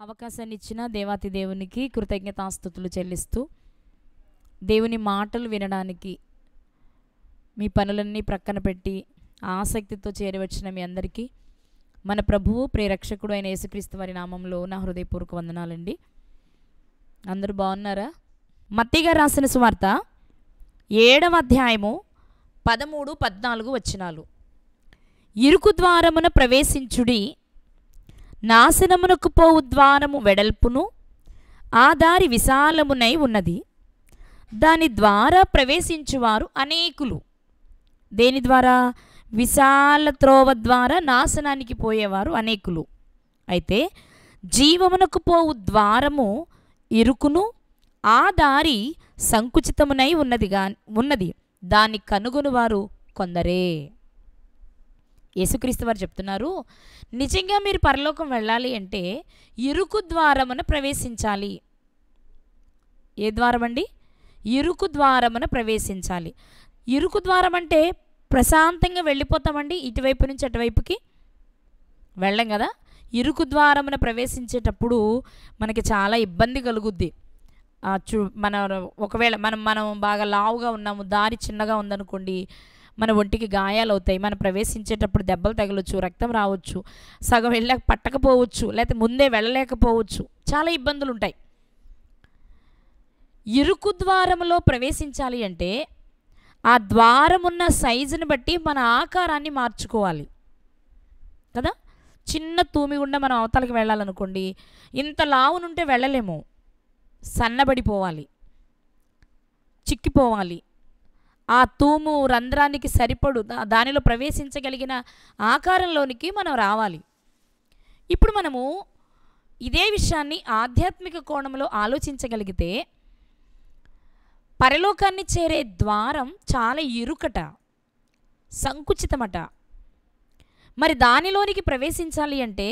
అవకాశాన్ని ఇచ్చిన దేవాతి దేవునికి కృతజ్ఞతాస్తుతులు చెల్లిస్తూ దేవుని మాటలు వినడానికి మీ పనులన్నీ ప్రక్కన పెట్టి ఆసక్తితో చేరవచ్చిన మీ అందరికీ మన ప్రభువు ప్రేరక్షకుడు అయిన యేసుక్రీస్తు వారి నామంలో నా హృదయపూర్వక వందనాలండి. అందరూ బాగున్నారా? మత్తయి గారు రాసిన సువార్త 7వ అధ్యాయము 13, 14 వచనాలు. ఇరుకు ద్వారమున ప్రవేశించుడి, నాశనమునకు పోవు ద్వారము వెడల్పును ఆ దారి విశాలమునై ఉన్నది, దాని ద్వారా ప్రవేశించువారు అనేకులు. దేని ద్వారా? విశాల త్రోవ ద్వారా నాశనానికి పోయేవారు అనేకులు. అయితే జీవమునకు పోవు ద్వారము ఇరుకును ఆ దారి సంకుచితమునై ఉన్నది, దాన్ని కనుగొనువారు కొందరే. యేసుక్రీస్తు వారు చెప్తున్నారు, నిజంగా మీరు పరలోకం వెళ్ళాలి అంటే ఇరుకు ద్వారమున ప్రవేశించాలి. ఏ ద్వారం అండి? ఇరుకు ద్వారమున ప్రవేశించాలి. ఇరుకు ద్వారం అంటే ప్రశాంతంగా వెళ్ళిపోతామండి, ఇటువైపు నుంచి అటువైపుకి వెళ్ళం కదా. ఇరుకు ద్వారమున ప్రవేశించేటప్పుడు మనకి చాలా ఇబ్బంది కలుగుద్ది. ఒకవేళ మనం బాగా లావుగా ఉన్నాము, దారి చిన్నగా ఉందనుకోండి, మన ఒంటికి గాయాలు అవుతాయి. మనం ప్రవేశించేటప్పుడు దెబ్బలు తగలవచ్చు, రక్తం రావచ్చు, సగం వెళ్ళాక పట్టకపోవచ్చు, లేకపోతే ముందే వెళ్ళలేకపోవచ్చు, చాలా ఇబ్బందులు ఉంటాయి. ఇరుకు ద్వారములో ప్రవేశించాలి అంటే ఆ ద్వారం ఉన్న సైజుని బట్టి మన ఆకారాన్ని మార్చుకోవాలి కదా. చిన్న తూమి గుండా మనం అవతలకి వెళ్ళాలనుకోండి, ఇంత లావునుంటే వెళ్ళలేము, సన్నబడిపోవాలి, చిక్కిపోవాలి. ఆ తూము రంధ్రానికి సరిపడు దానిలో ప్రవేశించగలిగిన ఆకారంలోనికి మనం రావాలి. ఇప్పుడు మనము ఇదే విషయాన్ని ఆధ్యాత్మిక కోణంలో ఆలోచించగలిగితే పరలోకాన్ని చేరే ద్వారం చాలా ఇరుకట, సంకుచితమట. మరి దానిలోనికి ప్రవేశించాలి అంటే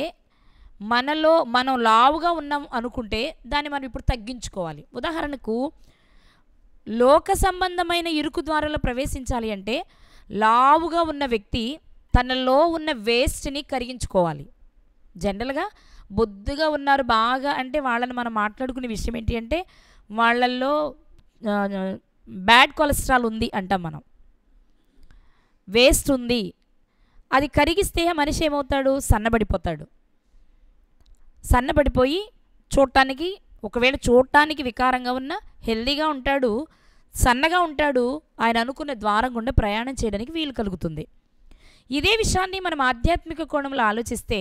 మనం లావుగా ఉన్నాం అనుకుంటే దాన్ని మనం ఇప్పుడు తగ్గించుకోవాలి. ఉదాహరణకు లోక సంబంధమైన ఇరుకు ద్వారాలో ప్రవేశించాలి అంటే లావుగా ఉన్న వ్యక్తి తనలో ఉన్న వేస్ట్ని కరిగించుకోవాలి. జనరల్గా బొద్దుగా ఉన్నారు బాగా అంటే వాళ్ళని మనం మాట్లాడుకునే విషయం ఏంటి అంటే వాళ్ళల్లో బ్యాడ్ కొలెస్ట్రాల్ ఉంది అంటాం మనం, వేస్ట్ ఉంది. అది కరిగిస్తే మనిషి ఏమవుతాడు? సన్నబడిపోతాడు. సన్నబడిపోయి ఒకవేళ చూడటానికి వికారంగా ఉన్న హెల్దీగా ఉంటాడు, సన్నగా ఉంటాడు, ఆయన అనుకున్న ద్వారం గుండా ప్రయాణం చేయడానికి వీలు కలుగుతుంది. ఇదే విషయాన్ని మనం ఆధ్యాత్మిక కోణంలో ఆలోచిస్తే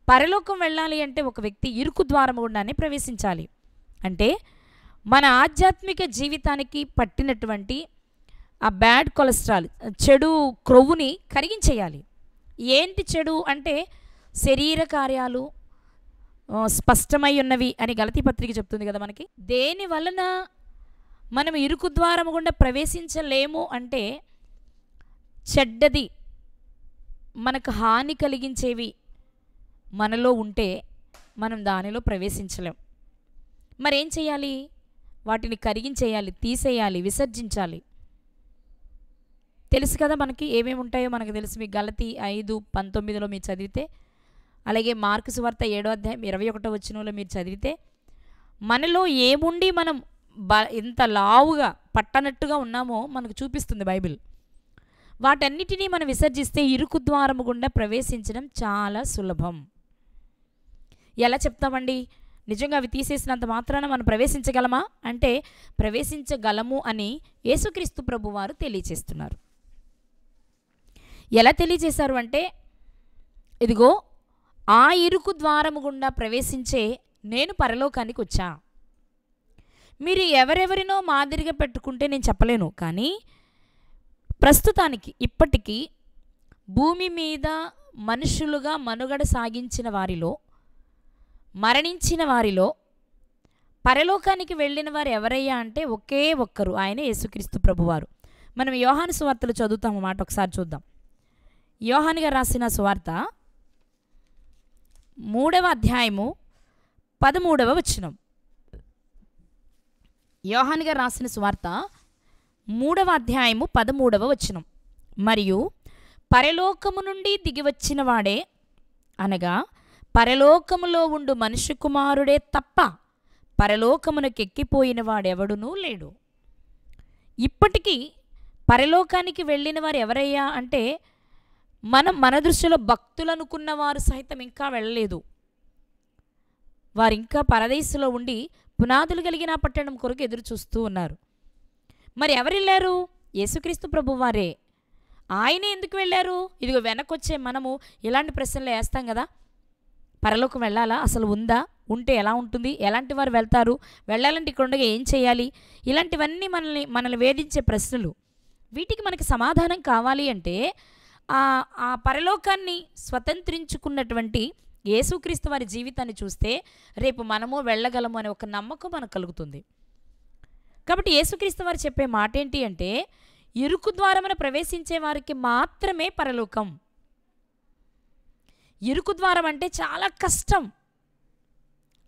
పరలోకం వెళ్ళాలి అంటే ఒక వ్యక్తి ఇరుకు ద్వారం గుండానే ప్రవేశించాలి. అంటే మన ఆధ్యాత్మిక జీవితానికి పట్టినటువంటి ఆ బ్యాడ్ కొలెస్ట్రాల్, చెడు క్రొవ్వుని కరిగించేయాలి. ఏంటి చెడు అంటే శరీర కార్యాలు స్పష్టమై ఉన్నవి అని గలతీ పత్రిక చెప్తుంది కదా మనకి. దేని వలన మనం ఇరుకు ద్వారం గుండా ప్రవేశించలేము అంటే చెడ్డది, మనకు హాని కలిగించేవి మనలో ఉంటే మనం దానిలో ప్రవేశించలేం. మరేం చేయాలి? వాటిని కరిగించేయాలి, తీసేయాలి, విసర్జించాలి. తెలుసు కదా మనకి ఏమేమి ఉంటాయో మనకు తెలుసు. మీకు గలతీ 5:19 మీరు చదివితే, అలాగే మార్కు సువార్త 7వ అధ్యాయం 21వ వచనంలో మీరు చదివితే మనలో ఏముండి మనం ఎంత లావుగా పట్టనట్టుగా ఉన్నామో మనకు చూపిస్తుంది బైబిల్. వాటన్నిటినీ మనం విసర్జిస్తే ఇరుకు ద్వారము గుండా ప్రవేశించడం చాలా సులభం. ఎలా చెప్తామండి? నిజంగా అవి తీసేసినంత మాత్రాన మనం ప్రవేశించగలమా అంటే ప్రవేశించగలము అని యేసుక్రీస్తు ప్రభువారు తెలియచేస్తున్నారు. ఎలా తెలియచేశారు అంటే, ఇదిగో ఆ ఇరుకు ద్వారము గుండా ప్రవేశించే నేను పరలోకానికి వచ్చా. మీరు ఎవరెవరినో మాదిరిగా పెట్టుకుంటే నేను చెప్పలేను, కానీ ప్రస్తుతానికి ఇప్పటికీ భూమి మీద మనుషులుగా మనుగడ సాగించిన వారిలో, మరణించిన వారిలో పరలోకానికి వెళ్ళిన వారు ఎవరయ్యా అంటే ఒకే ఒక్కరు, ఆయన యేసుక్రీస్తు ప్రభువారు. మనం యోహాను సువార్తలు చదువుతాం మాట, ఒకసారి చూద్దాం. యోహాను గారు రాసిన సువార్త 3వ అధ్యాయము 13వ వచనం. యోహాను గారు రాసిన సువార్త 3వ అధ్యాయము 13వ వచనం. మరియు పరలోకము నుండి దిగివచ్చిన వాడే, అనగా పరలోకములో ఉండు మనుష్య కుమారుడే తప్ప పరలోకమునకెక్కిపోయిన వాడెవడునూ లేడు. ఇప్పటికీ పరలోకానికి వెళ్ళిన వారు ఎవరయ్యా అంటే మన దృష్టిలో భక్తులు అనుకున్న వారు సైతం ఇంకా వెళ్ళలేదు. వారు ఇంకా పరదేశంలో ఉండి పునాదులు కలిగిన పట్టణం కొరకు ఎదురు చూస్తూ ఉన్నారు. మరి ఎవరు వెళ్ళారు? యేసుక్రీస్తు ప్రభు వారే. ఆయనే ఎందుకు వెళ్ళారు? ఇదిగో వెనకొచ్చే మనము ఇలాంటి ప్రశ్నలు వేస్తాం కదా, పరలోకం వెళ్ళాలా, అసలు ఉందా, ఉంటే ఎలా ఉంటుంది, ఎలాంటి వారు వెళ్తారు, వెళ్ళాలంటే ఇక్కడ ఉండగా ఏం చేయాలి, ఇలాంటివన్నీ మనల్ని వేధించే ప్రశ్నలు. వీటికి మనకి సమాధానం కావాలి అంటే ఆ పరలోకాన్ని స్వతంత్రించుకున్నటువంటి యేసుక్రీస్తు వారి జీవితాన్ని చూస్తే రేపు మనము వెళ్ళగలము అనే ఒక నమ్మకం మనకు కలుగుతుంది. కాబట్టి యేసుక్రీస్తు వారు చెప్పే మాట ఏంటి అంటే ఇరుకు ద్వారమున ప్రవేశించే వారికి మాత్రమే పరలోకం. ఇరుకు ద్వారం అంటే చాలా కష్టం,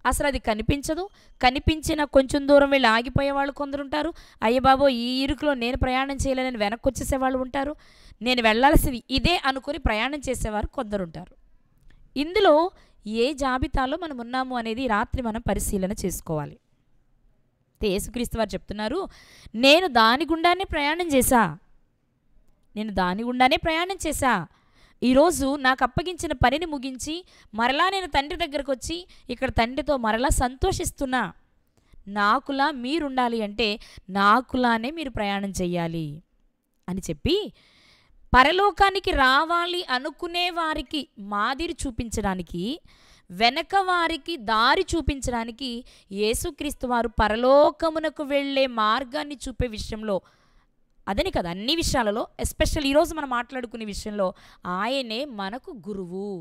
అసలు అది కనిపించదు. కనిపించిన కొంచెం దూరం వెళ్ళి ఆగిపోయే వాళ్ళు కొందరుంటారు. అయ్య బాబో ఈ ఇరుకులో నేను ప్రయాణం చేయలేనని వెనక్కి వచ్చేసేవాళ్ళు ఉంటారు. నేను వెళ్ళాల్సింది ఇదే అనుకుని ప్రయాణం చేసేవారు కొందరుంటారు. ఇందులో ఏ జాబితాలో మనం ఉన్నాము అనేది రాత్రి మనం పరిశీలన చేసుకోవాలి. యేసుక్రీస్తు వారు చెప్తున్నారు, నేను దాని గుండానే ప్రయాణం చేశా. ఈరోజు నాకు అప్పగించిన పనిని ముగించి మరలా నేను తండ్రి దగ్గరకు వచ్చి ఇక్కడ తండ్రితో మరలా సంతోషిస్తున్నా. నాకులా మీరుండాలి అంటే నాకులానే మీరు ప్రయాణం చెయ్యాలి అని చెప్పి పరలోకానికి రావాలి అనుకునే వారికి మాదిరి చూపించడానికి, వెనక వారికి దారి చూపించడానికి యేసుక్రీస్తు వారు పరలోకమునకు వెళ్ళే మార్గాన్ని చూపే విషయంలో, అదని కదా అన్ని విషయాలలో, ఎస్పెషల్ ఈరోజు మనం మాట్లాడుకునే విషయంలో ఆయనే మనకు గురువు.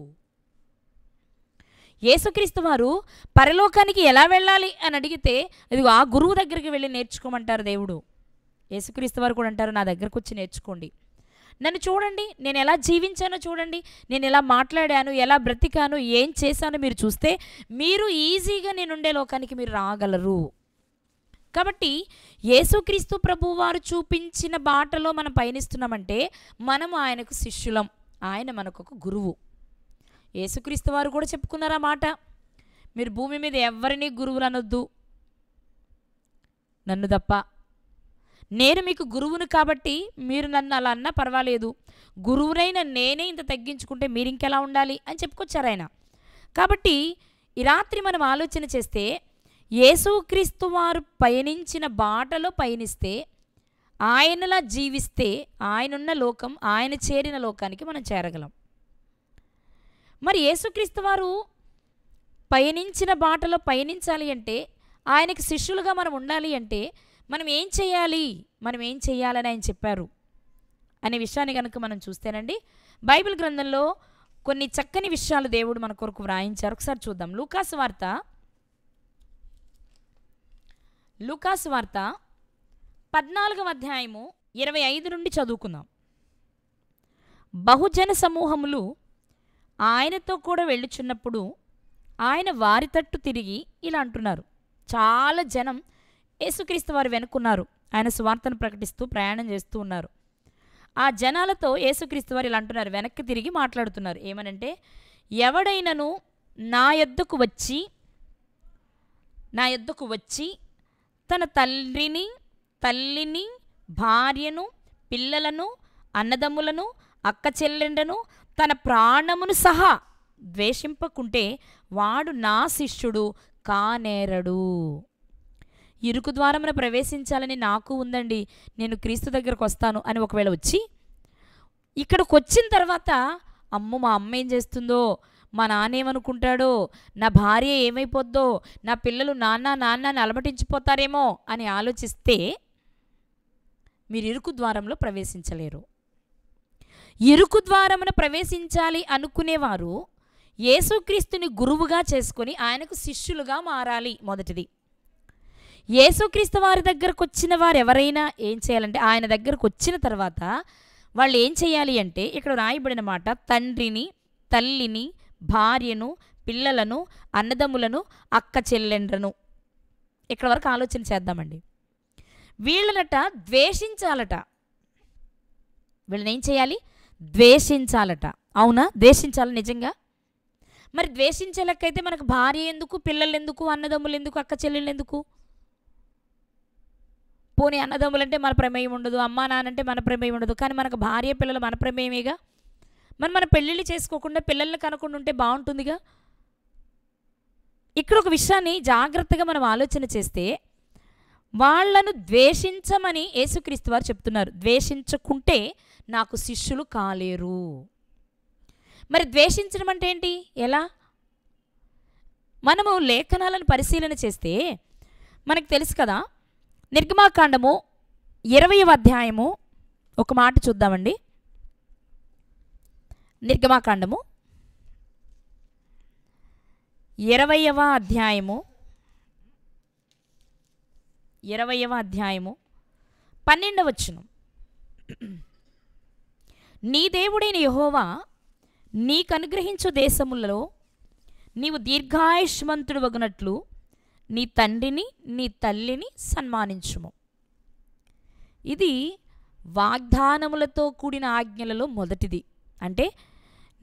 యేసుక్రీస్తు వారు పరలోకానికి ఎలా వెళ్ళాలి అని అడిగితే ఇదిగో ఆ గురువు దగ్గరికి వెళ్ళి నేర్చుకోమంటారు దేవుడు. యేసుక్రీస్తు వారు కూడా అంటారు, నా దగ్గరకు వచ్చి నేర్చుకోండి, నన్ను చూడండి, నేను ఎలా జీవించానో చూడండి, నేను ఎలా మాట్లాడాను, ఎలా బ్రతికాను, ఏం చేశానో మీరు చూస్తే మీరు ఈజీగా నేనుండే లోకానికి మీరు రాగలరు. కాబట్టి యేసుక్రీస్తు ప్రభువు వారు చూపించిన బాటలో మనం పయనిస్తున్నామంటే మనము ఆయనకు శిష్యులం, ఆయన మనకు ఒక గురువు. యేసుక్రీస్తు వారు కూడా చెప్పుకున్నారు ఆ మాట, మీరు భూమి మీద ఎవరిని గురువులు అనొద్దు, నన్ను తప్ప. నేను మీకు గురువును కాబట్టి మీరు నన్ను అలా అన్నా పర్వాలేదు, గురువునైన నేనే ఇంత తగ్గించుకుంటే మీరు ఇంకెలా ఉండాలి అని చెప్పుకొచ్చారు ఆయన. కాబట్టి ఈ రాత్రి మనం ఆలోచన చేస్తే యేసుక్రీస్తు వారు పయనించిన బాటలో పయనిస్తే, ఆయనలా జీవిస్తే ఆయనున్న లోకం, ఆయన చేరిన లోకానికి మనం చేరగలం. మరి యేసుక్రీస్తు వారు పయనించిన బాటలో పయనించాలి అంటే, ఆయనకి శిష్యులుగా మనం ఉండాలి అంటే మనం ఏం చేయాలని ఆయన చెప్పారు అనే విషయాన్ని కనుక మనం చూస్తేనండి, బైబిల్ గ్రంథంలో కొన్ని చక్కని విషయాలు దేవుడు మన కొరకు వ్రాయించారు. ఒకసారి చూద్దాం. లూకాసు వార్త 14వ అధ్యాయము 25 నుండి చదువుకుందాం. బహుజన సమూహములు ఆయనతో కూడా వెళ్ళుచున్నప్పుడు ఆయన వారి తట్టు తిరిగి ఇలా అంటున్నారు. చాలా జనం యేసుక్రీస్తు వారు వెనుకున్నారు, ఆయన సువార్తను ప్రకటిస్తూ ప్రయాణం చేస్తూ ఉన్నారు. ఆ జనాలతో యేసుక్రీస్తు వారు ఇలా అంటున్నారు, వెనక్కి తిరిగి మాట్లాడుతున్నారు. ఏమనంటే, ఎవడైనను నా యొద్దకు వచ్చి తన తల్లిని భార్యను పిల్లలను అన్నదమ్ములను అక్క చెల్లెండను తన ప్రాణమును సహా ద్వేషింపకుంటే వాడు నా శిష్యుడు కానేరడు. ఇరుకు ద్వారమున ప్రవేశించాలని నాకు ఉందండి, నేను క్రీస్తు దగ్గరకు వస్తాను అని ఒకవేళ వచ్చి ఇక్కడికి వచ్చిన తర్వాత అమ్మ మా అమ్మ ఏం చేస్తుందో, మా నాన్న ఏమనుకుంటాడో, నా భార్య ఏమైపోద్దో, నా పిల్లలు నాన్న అని అలమటించిపోతారేమో అని ఆలోచిస్తే మీరు ఇరుకు ద్వారంలో ప్రవేశించలేరు. ఇరుకు ద్వారమున ప్రవేశించాలి అనుకునేవారు యేసుక్రీస్తుని గురువుగా చేసుకొని ఆయనకు శిష్యులుగా మారాలి. మొదటిది, యేసుక్రీస్తు వారి దగ్గరకు వచ్చిన వారు ఎవరైనా ఏం చేయాలంటే, ఆయన దగ్గరకు వచ్చిన తర్వాత వాళ్ళు ఏం చేయాలి అంటే, ఇక్కడ రాయబడిన మాట, తండ్రిని తల్లిని భార్యను పిల్లలను అన్నదమ్ములను అక్క చెల్లెండ్రను. ఇక్కడ వరకు ఆలోచన చేద్దామండి. వీళ్ళనట ద్వేషించాలట. వీళ్ళని ఏం చేయాలి? ద్వేషించాలట. అవునా? ద్వేషించాలి నిజంగా. మరి ద్వేషించే లెక్కైతే మనకు భార్య ఎందుకు, పిల్లలు ఎందుకు, అన్నదమ్ములు ఎందుకు, అక్క చెల్లెళ్ళు ఎందుకు? పోనీ అన్నదమ్ములంటే మన ప్రమేయం ఉండదు, అమ్మా నాన్నంటే మన ప్రమేయం ఉండదు, కానీ మనకు భార్య పిల్లలు మన ప్రమేయమేగా. మన పెళ్ళిళ్ళు చేసుకోకుండా పిల్లల్ని కనకుండా ఉంటే బాగుంటుందిగా. ఇక్కడ ఒక విషయాన్ని జాగ్రత్తగా మనం ఆలోచన చేస్తే, వాళ్లను ద్వేషించమని యేసుక్రీస్తు వారు చెప్తున్నారు. ద్వేషించకుంటే నాకు శిష్యులు కాలేరు. మరి ద్వేషించడం అంటే ఏంటి? ఎలా? మనము లేఖనాలను పరిశీలన చేస్తే మనకు తెలుసు కదా. నిర్గమాకాండము 20వ అధ్యాయము ఒక మాట చూద్దామండి. నిర్గమాకాండము 20వ అధ్యాయము 12వ వచనం. నీ దేవుడైన యెహోవా నీకు అనుగ్రహించు దేశములలో నీవు దీర్ఘాయుష్మంతుడు వగునట్లు నీ తండ్రిని నీ తల్లిని సన్మానించుము. ఇది వాగ్దానములతో కూడిన ఆజ్ఞలలో మొదటిది. అంటే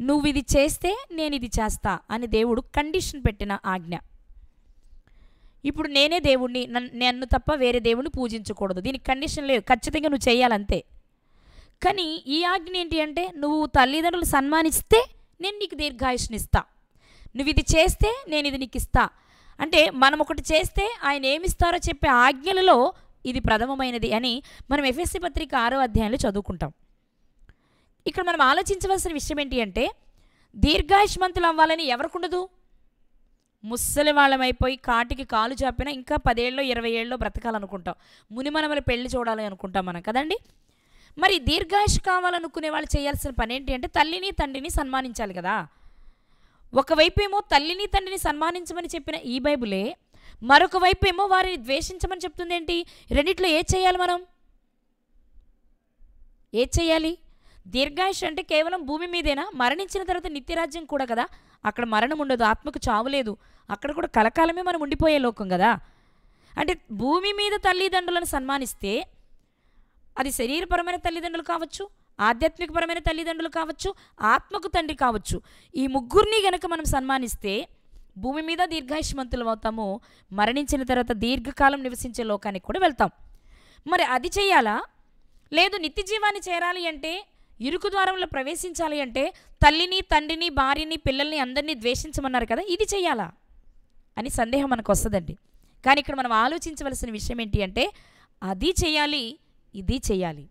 నువ్వు ఇది చేస్తే నేను ఇది చేస్తా అని దేవుడు కండిషన్ పెట్టిన ఆజ్ఞ. ఇప్పుడు నేనే దేవుణ్ణి, నన్ను తప్ప వేరే దేవుణ్ణి పూజించకూడదు, దీనికి కండిషన్ లేదు, ఖచ్చితంగా నువ్వు చేయాలంతే. కానీ ఈ ఆజ్ఞ ఏంటి అంటే, నువ్వు తల్లిదండ్రులు సన్మానిస్తే నేను నీకు దీర్ఘాయుష్నిస్తా, నువ్వు ఇది చేస్తే నేను ఇది నీకు ఇస్తా. అంటే మనం ఒకటి చేస్తే ఆయన ఏమిస్తారో చెప్పే ఆజ్ఞలలో ఇది ప్రథమమైనది అని మనం ఎఫెసీ పత్రిక 6వ అధ్యాయంలో చదువుకుంటాం. ఇక్కడ మనం ఆలోచించవలసిన విషయం ఏంటి అంటే, దీర్ఘాయుష్మంతులు అవ్వాలని ఎవరికి ఉండదు? ముసలి వాళ్ళమైపోయి కాటికి కాలు చాపినా ఇంకా 10 ఏళ్ళలో 20 ఏళ్ళలో బ్రతకాలనుకుంటాం, మునిమనమల పెళ్లి చూడాలి అనుకుంటాం మనం కదండి. మరి దీర్ఘాయుష్ కావాలనుకునే వాళ్ళు చేయాల్సిన పని ఏంటి అంటే, తల్లిని తండ్రిని సన్మానించాలి కదా. ఒకవైపు ఏమో తల్లిని తండ్రిని సన్మానించమని చెప్పిన ఈ బైబులే, మరొక వైపు ఏమో వారిని ద్వేషించమని చెప్తుంది. ఏంటి? రెండిట్లో ఏది చేయాలి? మనం ఏది చేయాలి? దీర్ఘాయుష్ అంటే కేవలం భూమి మీదేనా? మరణించిన తర్వాత నిత్యరాజ్యం కూడా కదా. అక్కడ మరణం ఉండదు, ఆత్మకు చావు లేదు, అక్కడ కూడా కలకాలమే మనం ఉండిపోయే లోకం కదా. అంటే భూమి మీద తల్లిదండ్రులను సన్మానిస్తే అది శరీరపరమైన తల్లిదండ్రులు కావచ్చు, ఆధ్యాత్మికపరమైన తల్లిదండ్రులు కావచ్చు, ఆత్మకు తండ్రి కావచ్చు. ఈ ముగ్గురిని గనక మనం సన్మానిస్తే భూమి మీద దీర్ఘాయుష్మంతులు అవుతాము, మరణించిన తర్వాత దీర్ఘకాలం నివసించే లోకానికి కూడా వెళ్తాం. మరి అది చేయాలా? లేదు నిత్య జీవాన్ని చేరాలి అంటే, ఇరుకు ద్వారంలో ప్రవేశించాలి అంటే తల్లిని తండ్రిని భార్యని పిల్లల్ని అందరినీ ద్వేషించమన్నారు కదా, ఇది చెయ్యాలా అని సందేహం మనకు వస్తుందండి. కానీ ఇక్కడ మనం ఆలోచించవలసిన విషయం ఏంటి అంటే, అది చేయాలి ఇది చేయాలి.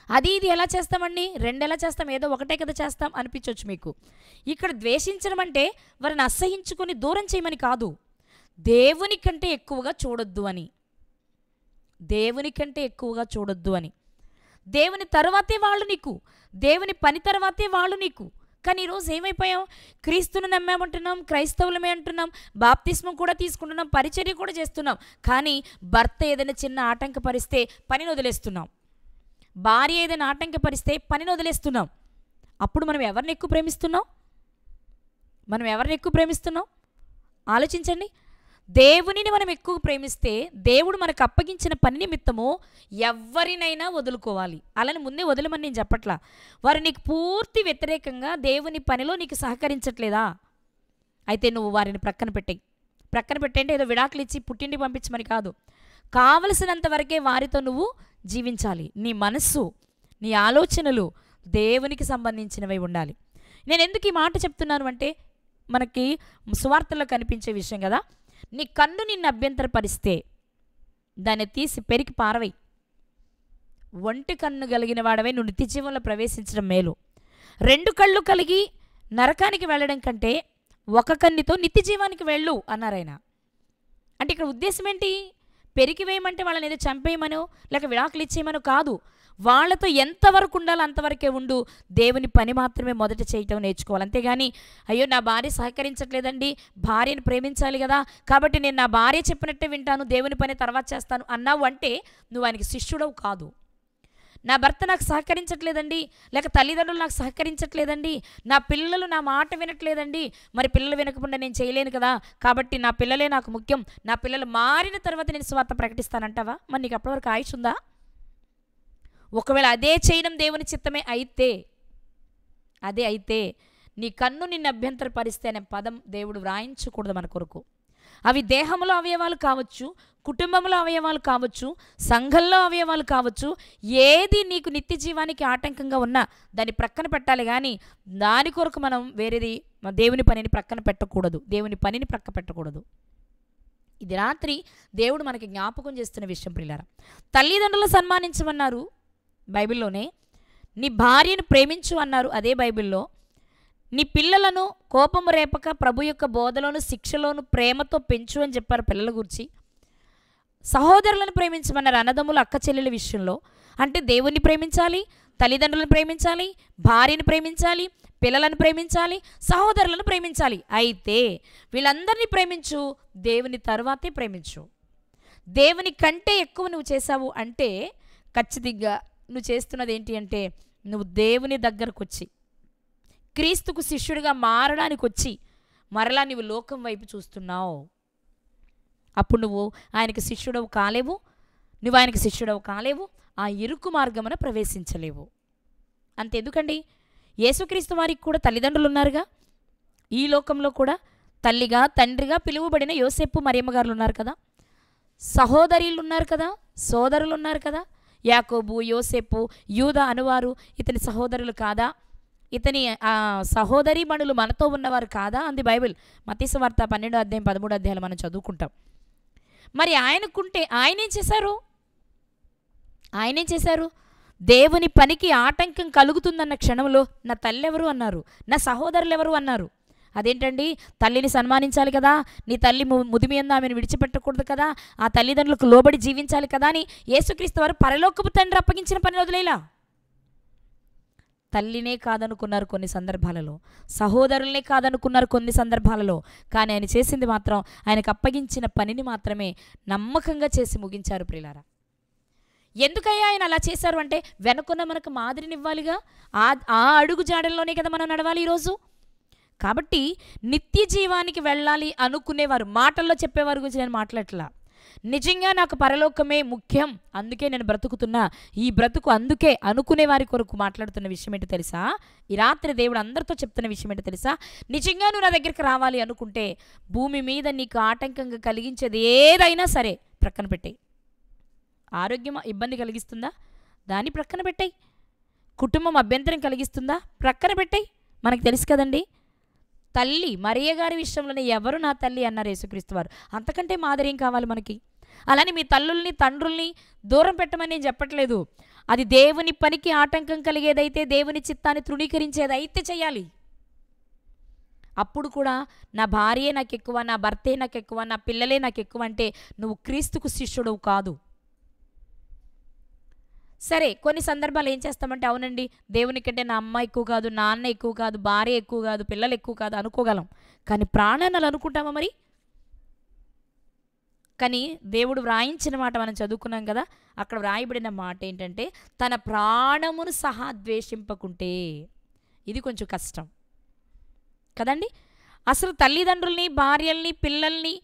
అది ఇది ఎలా చేస్తామండి? రెండు ఎలా చేస్తాం? ఏదో ఒకటే కదా చేస్తాం అనిపించవచ్చు మీకు. ఇక్కడ ద్వేషించడం అంటే వారిని అసహించుకొని దూరం చేయమని కాదు, దేవుని కంటే ఎక్కువగా చూడొద్దు అని. దేవుని కంటే ఎక్కువగా చూడొద్దు అని. దేవుని తర్వాతే వాళ్ళు నీకు, దేవుని పని తర్వాతే వాళ్ళు నీకు. కానీ ఈరోజు ఏమైపోయాం? క్రీస్తుని నమ్మామంటున్నాం, క్రైస్తవులమే అంటున్నాం, బాప్తిస్మం కూడా తీసుకుంటున్నాం, పరిచర్య కూడా చేస్తున్నాం. కానీ భర్త ఏదైనా చిన్న ఆటంకపరిస్తే పనిని వదిలేస్తున్నాం, భార్య ఏదైనా ఆటంకపరిస్తే పనిని వదిలేస్తున్నాం. అప్పుడు మనం ఎవరిని ఎక్కువ ప్రేమిస్తున్నాం? మనం ఎవరిని ఎక్కువ ప్రేమిస్తున్నాం? ఆలోచించండి. దేవునిని మనం ఎక్కువ ప్రేమిస్తే దేవుడు మనకు అప్పగించిన పని నిమిత్తము ఎవరినైనా వదులుకోవాలి. అలాని ముందే వదలమని నేను చెప్పట్లా. వారు నీకు పూర్తి వ్యతిరేకంగా దేవుని పనిలో నీకు సహకరించట్లేదా? అయితే నువ్వు వారిని ప్రక్కన పెట్టండి. ఏదో విడాకులు ఇచ్చి పుట్టింటికి పంపించమని కాదు, కావలసినంత వరకే వారితో నువ్వు జీవించాలి. నీ మనస్సు, నీ ఆలోచనలు దేవునికి సంబంధించినవి ఉండాలి. నేను ఎందుకు ఈ మాట చెప్తున్నాను అంటే, మనకి సువార్తల్లో కనిపించే విషయం కదా. నీ కన్ను నిన్ను అభ్యంతరపరిస్తే దాన్ని తీసి పెరికి పారవై. ఒంటి కన్ను కలిగిన వాడవై నువ్వు నిత్య జీవంలో ప్రవేశించడం మేలు. 2 కళ్ళు కలిగి నరకానికి వెళ్ళడం కంటే ఒక కన్నుతో నిత్య జీవానికి వెళ్ళు అన్నారాయన. అంటే ఇక్కడ ఉద్దేశం ఏంటి? పెరికి వేయమంటే వాళ్ళని ఏదో చంపేయమనో లేక విడాకులు ఇచ్చేయమనో కాదు. వాళ్ళతో ఎంతవరకు ఉండాలో అంతవరకే ఉండు. దేవుని పని మాత్రమే మొదట చేయటం నేర్చుకోవాలి. అంతేగాని అయ్యో నా భార్య సహకరించట్లేదండి, భార్యను ప్రేమించాలి కదా కాబట్టి నేను నా భార్య చెప్పినట్టే వింటాను, దేవుని పని తర్వాత చేస్తాను అన్నావు అంటే నువ్వు ఆయనకి శిష్యుడవు కాదు. నా భర్త నాకు సహకరించట్లేదండి, లేక తల్లిదండ్రులు నాకు సహకరించట్లేదండి, నా పిల్లలు నా మాట వినట్లేదండి, మరి పిల్లలు వినకుండా నేను చేయలేను కదా కాబట్టి నా పిల్లలే నాకు ముఖ్యం, నా పిల్లలు మారిన తర్వాత నేను సువార్త ప్రకటిస్తానంటావా? మరి నీకు అప్పటివరకు ఆయుష్ ఉందా? ఒకవేళ అదే చేయడం దేవుని చిత్తమే అయితే నీ కన్ను నిన్ను అభ్యంతరపరిస్తే అనే పదం దేవుడు వ్రాయించకూడదు మన కొరకు. అవి దేహంలో అవయవాలు కావచ్చు, కుటుంబంలో అవయవాలు కావచ్చు, సంఘంలో అవయవాలు కావచ్చు. ఏది నీకు నిత్య జీవానికి ఆటంకంగా ఉన్నా దాన్ని ప్రక్కన పెట్టాలి, కానీ దాని కొరకు మనం వేరేది దేవుని పనిని ప్రక్కన పెట్టకూడదు, దేవుని పనిని ప్రక్క పెట్టకూడదు. ఇది రాత్రి దేవుడు మనకి జ్ఞాపకం చేస్తున్న విషయం ప్రియులారా. తల్లిదండ్రులను సన్మానించమన్నారు బైబిల్లోనే, నీ భార్యను ప్రేమించు అన్నారు అదే బైబిల్లో. నీ పిల్లలను కోపము రేపక ప్రభు యొక్క బోధలోను శిక్షలోను ప్రేమతో పెంచు అని చెప్పారు పిల్లల గురించి. సహోదరులను ప్రేమించమన్నారు, అన్నదమ్ములు అక్క చెల్లెల విషయంలో. అంటే దేవుణ్ణి ప్రేమించాలి, తల్లిదండ్రులను ప్రేమించాలి, భార్యను ప్రేమించాలి, పిల్లలను ప్రేమించాలి, సహోదరులను ప్రేమించాలి. అయితే వీళ్ళందరినీ ప్రేమించు, దేవుని తర్వాతే ప్రేమించు. దేవుని కంటే ఎక్కువ నువ్వు చేశావు అంటే ఖచ్చితంగా నువ్వు చేస్తున్నది ఏంటి అంటే, నువ్వు దేవుని దగ్గరకు వచ్చి క్రీస్తుకు శిష్యుడిగా మారడానికి వచ్చి మరలా నువ్వు లోకం వైపు చూస్తున్నావు. అప్పుడు నువ్వు ఆయనకి శిష్యుడవు కాలేవు, నువ్వు ఆయనకి శిష్యుడవు కాలేవు, ఆ ఇరుకు మార్గమున ప్రవేశించలేవు. అంతెందుకండి, యేసుక్రీస్తు వారికి కూడా తల్లిదండ్రులు ఉన్నారుగా. ఈ లోకంలో కూడా తల్లిగా తండ్రిగా పిలువబడిన యోసేపు మరియమ్మ గారు ఉన్నారు కదా, సహోదరులు ఉన్నారు కదా, సోదరులు ఉన్నారు కదా. యాకోబు, యోసేపు, యూదా అనువారు ఇతని సహోదరులు కాదా? ఇతని సహోదరి మణులు మనతో ఉన్నవారు కాదా అంది బైబిల్. మత్తయి సువార్త 12వ అధ్యాయం 13వ అధ్యాయాలు మనం చదువుకుంటాం. మరి ఆయనకుంటే ఆయనేం చేశారు? ఆయనేం చేశారు? దేవుని పనికి ఆటంకం కలుగుతుందన్న క్షణంలో నా తల్లి ఎవరు అన్నారు, నా సహోదరులు ఎవరు అన్నారు. అదేంటండి, తల్లిని సన్మానించాలి కదా, నీ తల్లి ముదిమి అందు ఆమెను విడిచిపెట్టకూడదు కదా, ఆ తల్లిదండ్రులకు లోబడి జీవించాలి కదా అని యేసుక్రీస్తు వారు పరలోకపు తండ్రి అప్పగించిన పని వదిలేలా. తల్లినే కాదనుకున్నారు కొన్ని సందర్భాలలో, సహోదరులనే కాదనుకున్నారు కొన్ని సందర్భాలలో, కానీ ఆయన చేసింది మాత్రం ఆయనకు అప్పగించిన పనిని మాత్రమే నమ్మకంగా చేసి ముగించారు ప్రియులారా. ఎందుకయ్యా ఆయన అలా చేశారు అంటే, వెనుకున్న మనకు మాదిరినివ్వాలిగా. ఆ అడుగు జాడల్లోనే కదా మనం నడవాలి ఈరోజు. కాబట్టి నిత్య జీవానికి వెళ్ళాలి అనుకునేవారు, మాటల్లో చెప్పేవారి గురించి నేను మాట్లాడట్లా. నిజంగా నాకు పరలోకమే ముఖ్యం, అందుకే నేను బ్రతుకుతున్నా, ఈ బ్రతుకు అందుకే అనుకునే వారి కొరకు మాట్లాడుతున్న విషయం ఏంటో తెలుసా? ఈ రాత్రి దేవుడు అందరితో చెప్తున్న విషయం ఏంటో తెలుసా? నిజంగా నువ్వు నా దగ్గరికి రావాలి అనుకుంటే భూమి మీద నీకు ఆటంకంగా కలిగించేది ఏదైనా సరే ప్రక్కన పెట్టేయి. ఆరోగ్యం ఇబ్బంది కలిగిస్తుందా? దాన్ని ప్రక్కన పెట్టేయి. కుటుంబం అభ్యంతరం కలిగిస్తుందా? ప్రక్కన పెట్టేయి. మనకు తెలుసు కదండి, తల్లి మరియ గారి విషయంలోనే ఎవరు నా తల్లి అన్నారు యేసుక్రీస్తు వారు. అంతకంటే మాదిరి ఏం కావాలి మనకి? అలానే మీ తల్లుల్ని తండ్రుల్ని దూరం పెట్టమని నేను చెప్పట్లేదు. అది దేవుని పనికి ఆటంకం కలిగేదైతే, దేవుని చిత్తాన్ని తృణీకరించేదైతే చేయాలి. అప్పుడు కూడా నా భార్యే నాకు ఎక్కువ, నా భర్తే నాకు ఎక్కువ, నా పిల్లలే నాకు ఎక్కువ అంటే నువ్వు క్రీస్తుకు శిష్యుడవు కాదు. సరే, కొన్ని సందర్భాలు ఏం చేస్తామంటే, అవునండి దేవుని కంటే నా అమ్మ ఎక్కువ కాదు, నాన్న ఎక్కువ కాదు, భార్య ఎక్కువ కాదు, పిల్లలు ఎక్కువ కాదు అనుకోగలం. కానీ ప్రాణాన్ని అలా అనుకుంటామా మరి? కానీ దేవుడు వ్రాయించిన మాట మనం చదువుకున్నాం కదా, అక్కడ వ్రాయబడిన మాట ఏంటంటే, తన ప్రాణమును సహా ద్వేషింపకుంటే. ఇది కొంచెం కష్టం కదండి. అసలు తల్లిదండ్రుల్ని, భార్యల్ని, పిల్లల్ని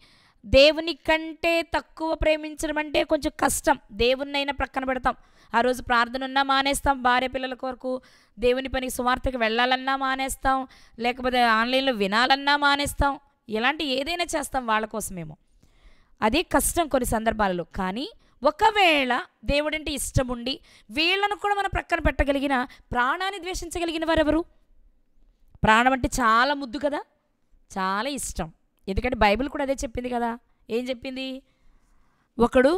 దేవుని కంటే తక్కువ ప్రేమించడం అంటే కొంచెం కష్టం. దేవున్నైనా ప్రక్కన పెడతాం, ఆ రోజు ప్రార్థన ఉన్నా మానేస్తాం, భార్య పిల్లల కొరకు దేవుని పనికి సువార్తకి వెళ్ళాలన్నా మానేస్తాం, లేకపోతే ఆన్లైన్లో వినాలన్నా మానేస్తాం, ఇలాంటి ఏదైనా చేస్తాం వాళ్ళ కోసమేమో. అదే కష్టం కొన్ని సందర్భాలలో. కానీ ఒకవేళ దేవుడంటే ఇష్టం ఉండి వీళ్ళను కూడా మనం ప్రక్కన పెట్టగలిగిన, ప్రాణాన్ని ద్వేషించగలిగిన వారెవరు? ప్రాణం అంటే చాలా ముద్దు కదా, చాలా ఇష్టం. ఎందుకంటే బైబిల్ కూడా అదే చెప్పింది కదా. ఏం చెప్పింది? ఒకడు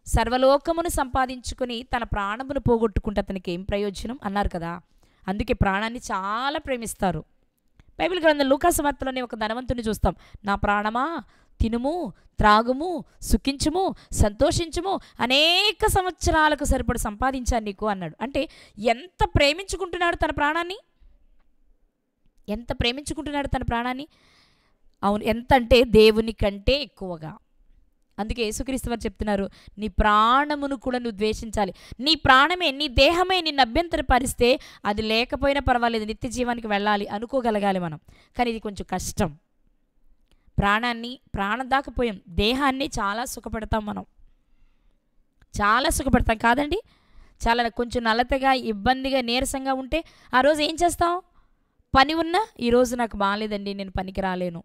సర్వలోకమును సంపాదించుకొని తన ప్రాణమును పోగొట్టుకుంటే అతనికి ఏం ప్రయోజనం అన్నారు కదా. అందుకే ప్రాణాన్ని చాలా ప్రేమిస్తారు. బైబిల్ గ్రంథం లూకాసు వార్తలోనే ఒక ధనవంతుని చూస్తాం. నా ప్రాణమా తినుము, త్రాగుము, సుఖించుము, సంతోషించుము, అనేక సంవత్సరాలకు సరిపడి సంపాదించాను నీకు అన్నాడు. అంటే ఎంత ప్రేమించుకుంటున్నాడు తన ప్రాణాన్ని, ఎంత ప్రేమించుకుంటున్నాడు తన ప్రాణాన్ని. అవును, ఎంత అంటే దేవుని కంటే ఎక్కువగా. అందుకే యేసుక్రీస్తు వారు చెప్తున్నారు, నీ ప్రాణమును కూడా నువ్వు ద్వేషించాలి. నీ ప్రాణమే, నీ దేహమే నిన్ను అభ్యంతరపరిస్తే అది లేకపోయినా పర్వాలేదు, నిత్య జీవానికి వెళ్ళాలి అనుకోగలగాలి మనం. కానీ ఇది కొంచెం కష్టం. ప్రాణం దాకపోయాం, దేహాన్ని చాలా సుఖపెడతాం మనం, చాలా సుఖపెడతాం కాదండి. చాలా కొంచెం నలతగా, ఇబ్బందిగా, నీరసంగా ఉంటే ఆ రోజు ఏం చేస్తాం? పని ఉన్నా ఈరోజు నాకు బాగాలేదండి, నేను పనికి రాలేను.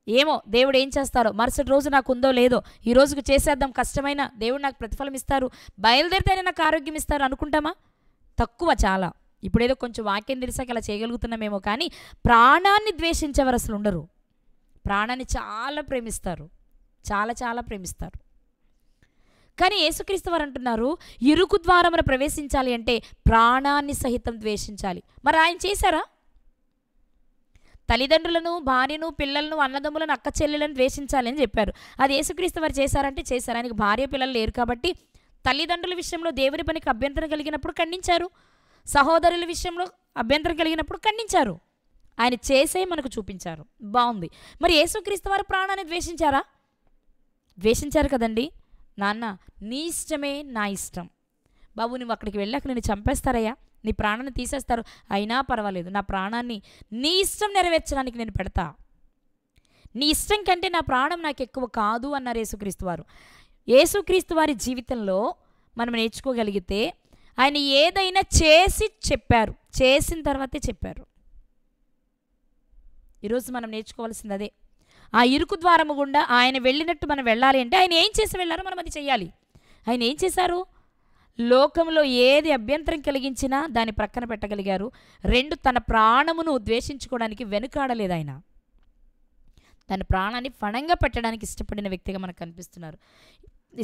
ఏమో దేవుడు ఏం చేస్తారో, మరుసటి రోజు నాకు ఉందో లేదో, ఈ రోజుకు చేసేద్దాం, కష్టమైన దేవుడు నాకు ప్రతిఫలం ఇస్తారు, బయలుదేరితేనే నాకు ఆరోగ్యం ఇస్తారు అనుకుంటామా? తక్కువ చాలా. ఇప్పుడేదో కొంచెం వాక్యం తెలిసాక అలా చేయగలుగుతున్నామేమో, కానీ ప్రాణాన్ని ద్వేషించేవారు అసలు ఉండరు. ప్రాణాన్ని చాలా ప్రేమిస్తారు, చాలా చాలా ప్రేమిస్తారు. కానీ యేసుక్రీస్తు వారు అంటున్నారు, ఇరుకు ద్వారమున ప్రవేశించాలి అంటే ప్రాణాన్ని సహితం ద్వేషించాలి. మరి ఆయన చేశారా? తల్లిదండ్రులను, భార్యను, పిల్లలను, అన్నదమ్ములను, అక్క చెల్లెలను ద్వేషించాలి అని చెప్పారు. అది యేసుక్రీస్తు వారు చేశారంటే చేశారు. ఆయనకు భార్య పిల్లలు లేరు కాబట్టి తల్లిదండ్రుల విషయంలో దేవుని పనికి అభ్యంతరం కలిగినప్పుడు ఖండించారు, సహోదరుల విషయంలో అభ్యంతరం కలిగినప్పుడు ఖండించారు. ఆయన చేసే మనకు చూపించారు. బాగుంది. మరి యేసుక్రీస్తు వారు ప్రాణాన్ని ద్వేషించారా? ద్వేషించారు కదండి. నాన్న నీ ఇష్టమే నా ఇష్టం, బాబు నువ్వు అక్కడికి వెళ్ళాక నేను చంపేస్తారయ్యా, నీ ప్రాణాన్ని తీసేస్తారు, అయినా పర్వాలేదు, నా ప్రాణాన్ని నీ ఇష్టం నెరవేర్చడానికి నేను పెడతా, నీ ఇష్టం కంటే నా ప్రాణం నాకు ఎక్కువ కాదు అన్నారు యేసుక్రీస్తు వారు. యేసుక్రీస్తు వారి జీవితంలో మనం నేర్చుకోగలిగితే ఆయన ఏదైనా చేసి చెప్పారు, చేసిన తర్వాతే చెప్పారు. ఈరోజు మనం నేర్చుకోవాల్సింది అదే. ఆ ఇరుకు ద్వారము గుండా ఆయన వెళ్ళినట్టు మనం వెళ్ళాలి అంటే ఆయన ఏం చేసి వెళ్ళారో మనం అది చెయ్యాలి. ఆయన ఏం చేశారు? లోకంలో ఏది అభ్యంతరం కలిగించినా దాన్ని ప్రక్కన పెట్టగలిగారు. 2, తన ప్రాణమును ద్వేషించుకోవడానికి వెనుకాడలేదు. ఆయన తన ప్రాణాన్ని ఫణంగా పెట్టడానికి ఇష్టపడిన వ్యక్తిగా మనకు కనిపిస్తున్నారు.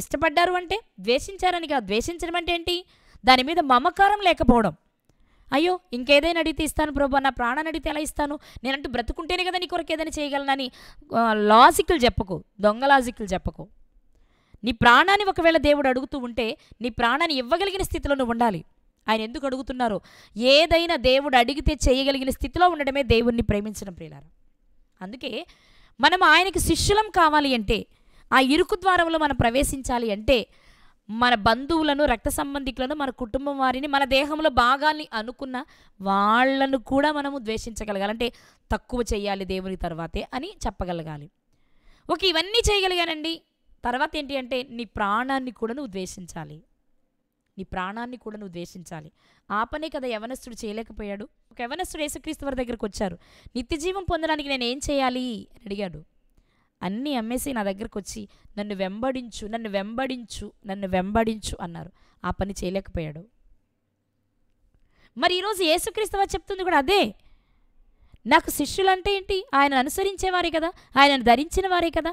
ఇష్టపడ్డారు అంటే ద్వేషించారని కాదు. ద్వేషించడం అంటే ఏంటి? దాని మీద మమకారం లేకపోవడం. అయ్యో ఇంకేదైనా అడిగితే ఇస్తాను ప్రభు, నా ప్రాణాన్ని అడిగితే ఎలా ఇస్తాను, నేనంటూ బ్రతుకుంటేనే కదా నీ కొరకు ఏదైనా చేయగలనని లాజిక్లు చెప్పకు, దొంగ లాజిక్లు చెప్పకు. నీ ప్రాణాన్ని ఒకవేళ దేవుడు అడుగుతూ ఉంటే నీ ప్రాణాన్ని ఇవ్వగలిగిన స్థితిలో నువ్వు ఉండాలి. ఆయన ఎందుకు అడుగుతున్నారు? ఏదైనా దేవుడు అడిగితే చేయగలిగిన స్థితిలో ఉండడమే దేవుణ్ణి ప్రేమించడం ప్రియులారా. అందుకే మనం ఆయనకి శిష్యులం కావాలి అంటే, ఆ ఇరుకు ద్వారంలో మనం ప్రవేశించాలి అంటే, మన బంధువులను, రక్త సంబంధికులను, మన కుటుంబం వారిని, మన దేహంలో భాగాల్ని అనుకున్న వాళ్లను కూడా మనము ద్వేషించగలగాలి. అంటే తక్కువ చేయాలి దేవుని తర్వాతే అని చెప్పగలగాలి. ఓకే, ఇవన్నీ చేయగలిగానండి. తర్వాత ఏంటి అంటే నీ ప్రాణాన్ని కూడా నువ్వు ద్వేషించాలి. నీ ప్రాణాన్ని కూడా నువ్వు ద్వేషించాలి. ఆ పనే కదా యవనస్తుడు చేయలేకపోయాడు. ఒక యవనస్తుడు యేసుక్రీస్తు వారి దగ్గరకు వచ్చారు. నిత్య జీవం పొందడానికి నేను ఏం చేయాలి అని అడిగాడు. అన్నీ అమ్మేసి నా దగ్గరకు వచ్చి నన్ను వెంబడించు, నన్ను వెంబడించు, నన్ను వెంబడించు అన్నారు. ఆ పని చేయలేకపోయాడు. మరి ఈరోజు యేసుక్రీస్తు వారు చెప్తుంది కూడా అదే. నాకు శిష్యులంటే ఏంటి? ఆయనను అనుసరించేవారే కదా, ఆయనను ధరించిన వారే కదా.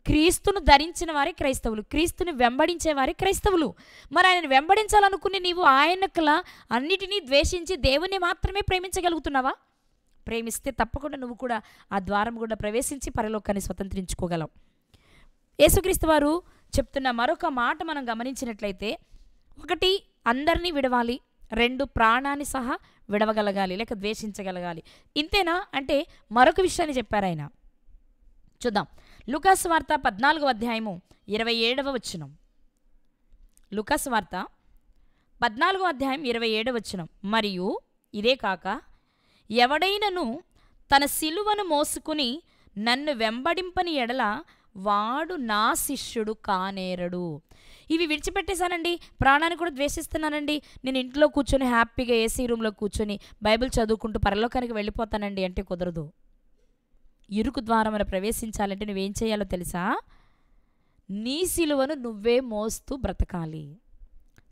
క్రీస్తును ధరించిన వారే క్రైస్తవులు, క్రీస్తుని వెంబడించేవారే క్రైస్తవులు. మరి ఆయనను వెంబడించాలనుకుని నీవు ఆయనకులా అన్నిటినీ ద్వేషించి దేవుని మాత్రమే ప్రేమించగలుగుతున్నావా? ప్రేమిస్తే తప్పకుండా నువ్వు కూడా ఆ ద్వారం కూడా ప్రవేశించి పరలోకాన్ని స్వతంత్రించుకోగలవు. యేసుక్రీస్తు వారు చెప్తున్న మరొక మాట మనం గమనించినట్లయితే, 1 అందరినీ విడవాలి, 2 ప్రాణాన్ని సహా విడవగలగాలి, లేక ద్వేషించగలగాలి. ఇంతేనా అంటే మరొక విషయాన్ని చెప్పారు ఆయన. చూద్దాం. లూకాసు వార్త 14వ అధ్యాయము 27వ వచనం. లూకాసు వార్త 14వ అధ్యాయం 27వ వచనం. మరియు ఇదే కాక ఎవడైనను తన సిలువను మోసుకుని నన్ను వెంబడింపని ఎడల వాడు నా శిష్యుడు కానేరడు. ఇవి విడిచిపెట్టేశానండి, ప్రాణాన్ని కూడా ద్వేషిస్తున్నానండి, నేను ఇంట్లో కూర్చొని హ్యాపీగా ఏసీ రూమ్లో కూర్చొని బైబిల్ చదువుకుంటూ పరలోకానికి వెళ్ళిపోతానండి అంటే కుదరదు. ఇరుకు ద్వారమున ప్రవేశించాలంటే నువ్వేం చేయాలో తెలుసా? నీ సిలువను నువ్వే మోస్తూ బ్రతకాలి.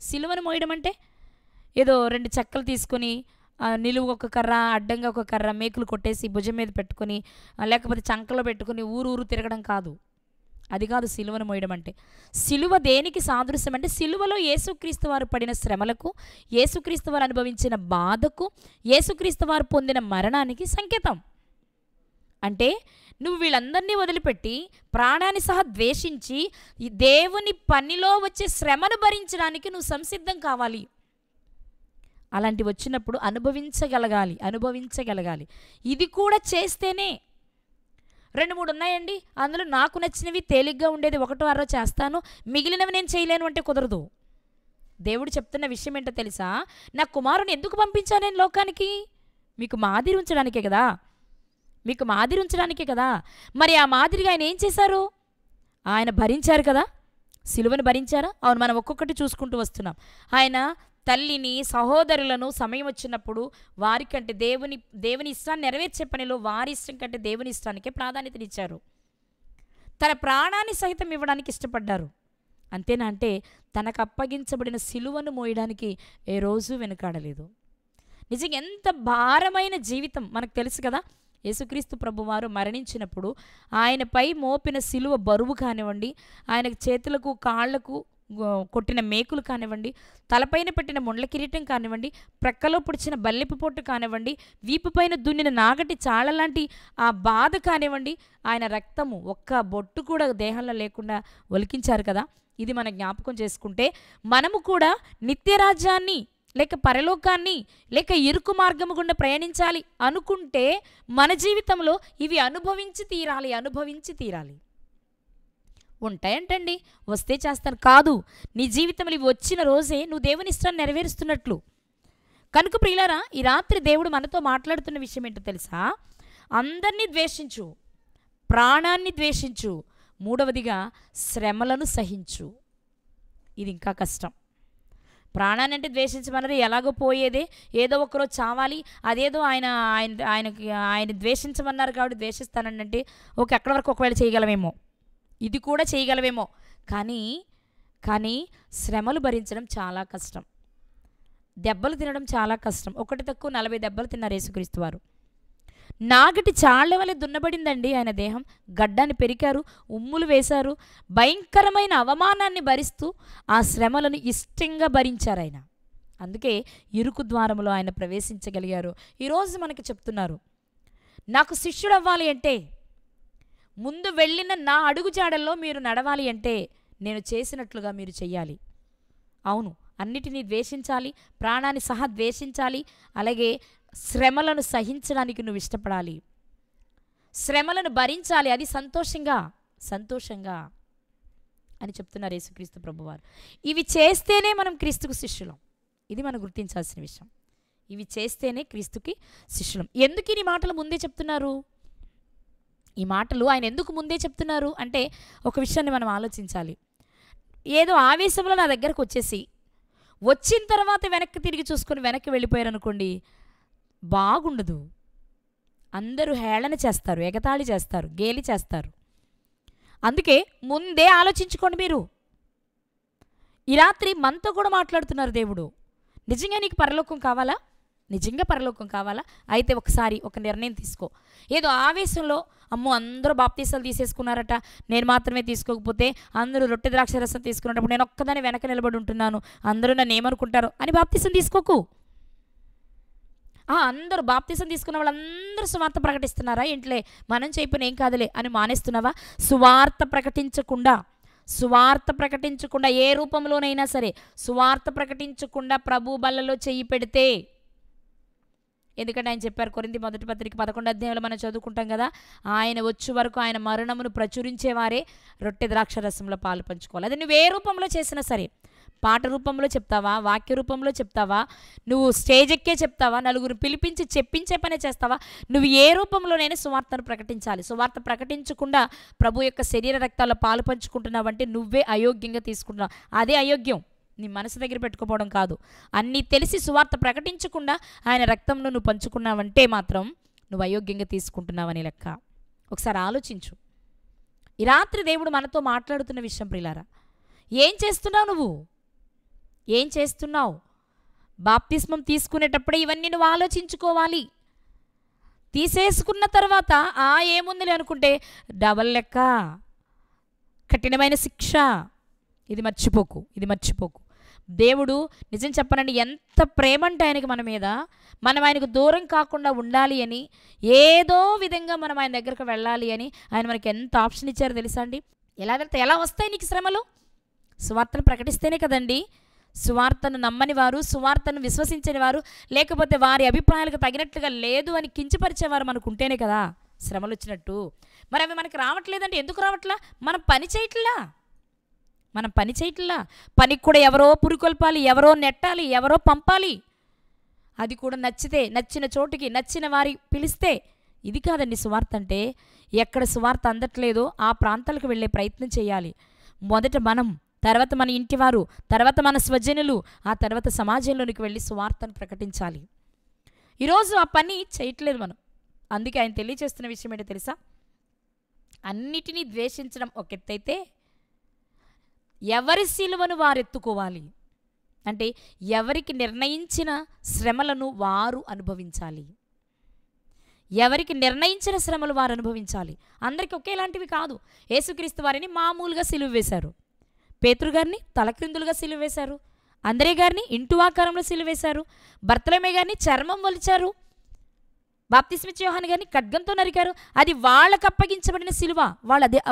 సిలువను మోయడం అంటే ఏదో 2 చెక్కలు తీసుకొని నిలువు ఒక కర్ర, అడ్డంగా ఒక కర్ర, మేకులు కొట్టేసి భుజం మీద పెట్టుకొని, లేకపోతే చంకలో పెట్టుకుని ఊరు తిరగడం కాదు. అది కాదు సిలువను మోయడం అంటే. సిలువ దేనికి సాదృశ్యం అంటే, సిలువలో యేసుక్రీస్తు వారు పడిన శ్రమలకు, యేసుక్రీస్తు వారు అనుభవించిన బాధకు, యేసుక్రీస్తు వారు పొందిన మరణానికి సంకేతం. అంటే నువ్వు వీళ్ళందరినీ వదిలిపెట్టి ప్రాణాన్ని సహా ద్వేషించి ఈ దేవుని పనిలో వచ్చే శ్రమను భరించడానికి నువ్వు సంసిద్ధం కావాలి. అలాంటి వచ్చినప్పుడు అనుభవించగలగాలి. ఇది కూడా చేస్తేనే. 2-3 ఉన్నాయండి, అందులో నాకు నచ్చినవి తేలిగ్గా ఉండేది 1-6 చేస్తాను, మిగిలినవి నేను చేయలేను అంటే కుదరదు. దేవుడు చెప్తున్న విషయం ఏంటో తెలుసా? నా కుమారుని ఎందుకు పంపించాను నేను లోకానికి? మీకు మాదిరి ఉంచడానికే కదా, మీకు మాదిరి ఉంచడానికే కదా. మరి ఆ మాదిరిగా ఆయన ఏం చేశారు? ఆయన భరించారు కదా, సిలువను భరించారా? అవును, మనం ఒక్కొక్కటి చూసుకుంటూ వస్తున్నాం. ఆయన తల్లిని, సహోదరులను సమయం వచ్చినప్పుడు వారికంటే దేవుని ఇష్టాన్ని నెరవేర్చే పనిలో వారి ఇష్టం కంటే దేవుని ఇష్టానికే ప్రాధాన్యతనిచ్చారు. తన ప్రాణాన్ని సహితం ఇవ్వడానికి ఇష్టపడ్డారు. అంతేనా అంటే తనకు అప్పగించబడిన సిలువను మోయడానికి ఏ రోజు వెనుకాడలేదు. నిజంగా ఎంత భారమైన జీవితం మనకు తెలుసు కదా. యేసుక్రీస్తు ప్రభువారు మరణించినప్పుడు ఆయనపై మోపిన సిలువ బరువు కానివ్వండి, ఆయనకు చేతులకు కాళ్లకు కొట్టిన మేకులు కానివ్వండి, తలపైన పెట్టిన ముండ్ల కిరీటం కానివ్వండి, ప్రక్కలో పొడిచిన బల్లెపు పొట్టు కానివ్వండి, వీపు పైన దున్నిన నాగటి చాళ లాంటి ఆ బాధ కానివ్వండి, ఆయన రక్తము ఒక్క బొట్టు కూడా దేహంలో లేకుండా ఒలికించారు కదా. ఇది మన జ్ఞాపకం చేసుకుంటే మనము కూడా నిత్యరాజ్యాన్ని లేక పరలోకాన్ని లేక ఇరుకు మార్గము గుండా ప్రయాణించాలి అనుకుంటే మన జీవితంలో ఇవి అనుభవించి తీరాలి. ఉంటాయంటండి, వస్తే చేస్తాను కాదు. నీ జీవితంలో ఇవి వచ్చిన రోజే నువ్వు దేవుని ఇష్టాన్ని నెరవేరుస్తున్నట్లు. కనుక ప్రియులారా, ఈ రాత్రి దేవుడు మనతో మాట్లాడుతున్న విషయం ఏంటో తెలుసా? అందరినీ ద్వేషించు, ప్రాణాన్ని ద్వేషించు, మూడవదిగా శ్రమలను సహించు. ఇది ఇంకా కష్టం. ప్రాణాన్ని అంటే ద్వేషించమన్నారు, ఎలాగో పోయేదే, ఏదో ఒకరోజు చావాలి, అదేదో ఆయన ద్వేషించమన్నారు కాబట్టి ద్వేషిస్తానంటే ఓకే, అక్కడి వరకు ఒకవేళ చేయగలమేమో, ఇది కూడా చేయగలమేమో, కానీ శ్రమలు భరించడం చాలా కష్టం. దెబ్బలు తినడం చాలా కష్టం. ఒకటి తక్కువ 40 దెబ్బలు తిన్నారు యేసుక్రీస్తు వారు. నాగటి చాళ్ల వలె దున్నబడిందండి ఆయన దేహం. గడ్డాన్ని పెరికారు, ఉమ్ములు వేశారు, భయంకరమైన అవమానాన్ని భరిస్తూ ఆ శ్రమలను ఇష్టంగా భరించారు ఆయన. అందుకే ఇరుకు ద్వారములో ఆయన ప్రవేశించగలిగారు. ఈరోజు మనకి చెప్తున్నారు, నాకు శిష్యుడు అవ్వాలి అంటే, ముందు వెళ్ళిన నా అడుగుజాడల్లో మీరు నడవాలి అంటే నేను చేసినట్లుగా మీరు చెయ్యాలి. అవును, అన్నిటినీ ద్వేషించాలి, ప్రాణాన్ని సహా ద్వేషించాలి, అలాగే శ్రమలను సహించడానికి నువ్వు ఇష్టపడాలి, శ్రమలను భరించాలి, అది సంతోషంగా అని చెప్తున్నారు యేసుక్రీస్తు ప్రభువారు. ఇవి చేస్తేనే మనం క్రీస్తుకు శిష్యులం. ఇది మనం గుర్తించాల్సిన విషయం. ఇవి చేస్తేనే క్రీస్తుకి శిష్యులం. ఎందుకు ఈ మాటలు ముందే చెప్తున్నారు? ఈ మాటలు ఆయన ఎందుకు ముందే చెప్తున్నారు అంటే ఒక విషయాన్ని మనం ఆలోచించాలి. ఏదో ఆవేశంలో నా దగ్గరకు వచ్చిన తర్వాత వెనక్కి తిరిగి చూసుకొని వెనక్కి వెళ్ళిపోయారు అనుకోండి, బాగుండదు. అందరూ హేళన చేస్తారు, ఎగతాళి చేస్తారు, గేలి చేస్తారు. అందుకే ముందే ఆలోచించుకోండి. మీరు ఈ రాత్రి మనతో కూడా మాట్లాడుతున్నారు దేవుడు. నిజంగా నీకు పరలోకం కావాలా? నిజంగా పరలోకం కావాలా? అయితే ఒకసారి ఒక నిర్ణయం తీసుకో. ఏదో ఆవేశంలో అమ్మో అందరూ బాప్తీసాలు తీసేసుకున్నారట, నేను మాత్రమే తీసుకోకపోతే, అందరూ రొట్టె ద్రాక్ష రసం తీసుకున్నప్పుడు నేను ఒక్కదాన్ని వెనక నిలబడి ఉంటున్నాను, అందరూ నన్ను ఏమనుకుంటారు అని బాప్తీసం తీసుకోకు. అందరూ బాప్తీసం తీసుకున్న వాళ్ళందరూ సువార్త ప్రకటిస్తున్నారా, ఇంట్లే మనం చేయకపోయినా ఏం కాదులే అని మానేస్తున్నావా? సువార్త ప్రకటించకుండా ఏ రూపంలోనైనా సరే సువార్త ప్రకటించకుండా ప్రభు బల్లలో చెయ్యి పెడితే, ఎందుకంటే ఆయన చెప్పారు, కొరింథీ మొదటి పత్రిక 11వ అధ్యాయంలో మనం చదువుకుంటాం కదా, ఆయన వచ్చే వరకు ఆయన మరణమును ప్రచురించేవారే రొట్టె ద్రాక్ష రసంలో పాలు పంచుకోవాలి. అది నువ్వు ఏ రూపంలో చేసినా సరే, పాట రూపంలో చెప్తావా, వాక్య రూపంలో చెప్తావా, నువ్వు స్టేజ్ ఎక్కే చెప్తావా, నలుగురు పిలిపించి చెప్పించే పనే చేస్తావా, నువ్వు ఏ రూపంలోనైనా సువార్తను ప్రకటించాలి. సువార్త ప్రకటించకుండా ప్రభు యొక్క శరీర రక్తాల్లో పాలు పంచుకుంటున్నావంటే నువ్వే అయోగ్యంగా తీసుకుంటున్నావు. అదే అయోగ్యం. నీ మనసు దగ్గర పెట్టుకోవడం కాదు. అన్నీ తెలిసి సువార్త ప్రకటించకుండా ఆయన రక్తంలో నువ్వు పంచుకున్నావంటే మాత్రం నువ్వు అయోగ్యంగా తీసుకుంటున్నావని లెక్క. ఒకసారి ఆలోచించు. ఈ రాత్రి దేవుడు మనతో మాట్లాడుతున్న విషయం ప్రియులారా, ఏం చేస్తున్నావు నువ్వు? ఏం చేస్తున్నావు? బాప్తిస్మం తీసుకునేటప్పుడే ఇవన్నీ నువ్వు ఆలోచించుకోవాలి. తీసేసుకున్న తర్వాత ఏముందిలే అనుకుంటే డబల్ లెక్క, కఠినమైన శిక్ష. ఇది మర్చిపోకు. దేవుడు నిజం చెప్పనండి, ఎంత ప్రేమ అంటే ఆయనకి మన మీద, మనం ఆయనకు దూరం కాకుండా ఉండాలి అని, ఏదో విధంగా మనం ఆయన దగ్గరకు వెళ్ళాలి అని ఆయన మనకి ఎంత ఆప్షన్ ఇచ్చారో తెలుసా అండి? ఎలా వస్తాయి నీకు శ్రమలు? సువార్తను ప్రకటిస్తేనే కదండి. సువార్తను నమ్మని వారు, సువార్తను విశ్వసించని వారు, లేకపోతే వారి అభిప్రాయాలకు తగినట్లుగా లేదు అని కించపరిచేవారు మనకు ఉంటేనే కదా శ్రమలు వచ్చినట్టు. మరి అవి మనకు రావట్లేదంటే ఎందుకు రావట్లా? మనం పని చేయట్లా. పనికి కూడా ఎవరో పురికొల్పాలి, ఎవరో నెట్టాలి, ఎవరో పంపాలి. అది కూడా నచ్చిన చోటుకి నచ్చిన వారి పిలిస్తే. ఇది కాదండి సువార్త అంటే. ఎక్కడ సువార్త అందట్లేదో ఆ ప్రాంతాలకు వెళ్ళే ప్రయత్నం చేయాలి. మొదట మనం తర్వాత మన ఇంటివారు, తర్వాత మన స్వజనులు, ఆ తర్వాత సమాజంలోనికి వెళ్ళి సువార్తను ప్రకటించాలి. ఈరోజు ఆ పని చేయట్లేదు మనం. అందుకే ఆయన తెలియజేస్తున్న విషయం ఏంటో తెలుసా? అన్నిటినీ ద్వేషించడం ఒక ఎత్తైతే ఎవరి సిలువను వారెత్తుకోవాలి అంటే ఎవరికి నిర్ణయించిన శ్రమలను వారు అనుభవించాలి. ఎవరికి నిర్ణయించిన శ్రమలు వారు అనుభవించాలి. అందరికీ ఒకేలాంటివి కాదు. యేసుక్రీస్తు వారిని మామూలుగా సిలువ వేశారు. పేతురు గారిని తలక్రిందులుగా సిలువ వేశారు. అంద్రే గారిని ఇంటువాకారంలో సిలువ వేశారు. బర్తలమే గారిని చర్మం వలిచారు. బాప్తిస్మిచ్చే యోహాను గారిని ఖడ్గంతో నరికారు. అది వాళ్ళకు అప్పగించబడిన సిలువ.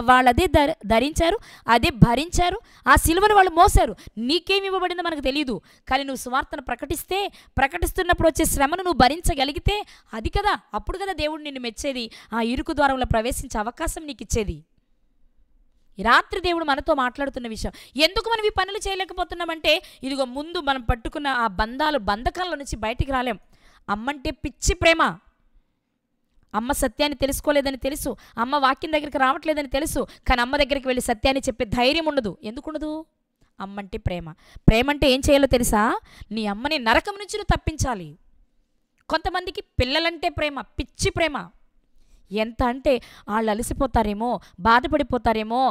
వాళ్ళదే ధరించారు, అదే భరించారు. ఆ సిలువను వాళ్ళు మోసారు. నీకేమి ఇవ్వబడిందో మనకు తెలియదు. కానీ నువ్వు సువార్తను ప్రకటిస్తున్నప్పుడు వచ్చే శ్రమను నువ్వు భరించగలిగితే అది కదా, అప్పుడు కదా దేవుడు నిన్ను మెచ్చేది, ఆ ఇరుకు ద్వారంలో ప్రవేశించే అవకాశం నీకు ఇచ్చేది. ఈ రాత్రి దేవుడు మనతో మాట్లాడుతున్న విషయం, ఎందుకు మనం ఈ పనులు చేయలేకపోతున్నామంటే ఇదిగో ముందు మనం పట్టుకున్న ఆ బంధకాల నుంచి బయటికి రాలేం. అమ్మంటే పిచ్చి ప్రేమ. అమ్మ సత్యాన్ని తెలుసుకోలేదని తెలుసు, అమ్మ వాక్యం దగ్గరికి రావట్లేదని తెలుసు, కానీ అమ్మ దగ్గరికి వెళ్ళి సత్యాన్ని చెప్పే ధైర్యం ఉండదు. ఎందుకుండదు? అమ్మంటే ప్రేమ. ప్రేమ అంటే ఏం చేయాలో తెలుసా? నీ అమ్మని నరకం నుంచి నువ్వు తప్పించాలి. కొంతమందికి పిల్లలంటే ప్రేమ, పిచ్చి ప్రేమ. ఎంత అంటే వాళ్ళు అలసిపోతారేమో, బాధపడిపోతారేమో,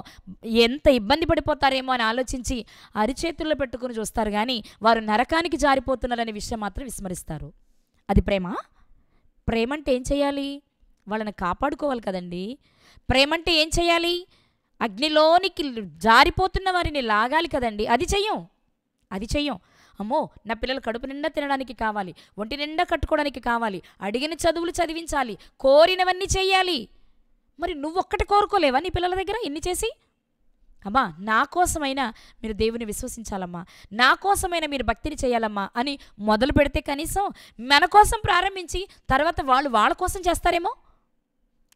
ఎంత ఇబ్బంది పడిపోతారేమో అని ఆలోచించి అరిచేతుల్లో పెట్టుకుని చూస్తారు, కానీ వారు నరకానికి జారిపోతున్నారనే విషయం మాత్రం విస్మరిస్తారు. అది ప్రేమ? ప్రేమ అంటే ఏం చేయాలి? వాళ్ళని కాపాడుకోవాలి కదండి. ప్రేమ అంటే ఏం చేయాలి? అగ్నిలోనికి జారిపోతున్న వారిని లాగాలి కదండి. అది చెయ్యం. అమ్మో, నా పిల్లలు కడుపు నిండా తినడానికి కావాలి, ఒంటి నిండా కట్టుకోవడానికి కావాలి, అడిగిన చదువులు చదివించాలి, కోరినవన్నీ చెయ్యాలి. మరి నువ్వొక్కటి కోరుకోలేవా నీ పిల్లల దగ్గర ఇన్ని చేసి? అమ్మా, నా కోసమైనా మీరు దేవుని విశ్వసించాలమ్మా, నా కోసమైనా మీరు భక్తిని చేయాలమ్మా అని మొదలు పెడితే కనీసం మన కోసం ప్రారంభించి తర్వాత వాళ్ళు వాళ్ళ కోసం చేస్తారేమో.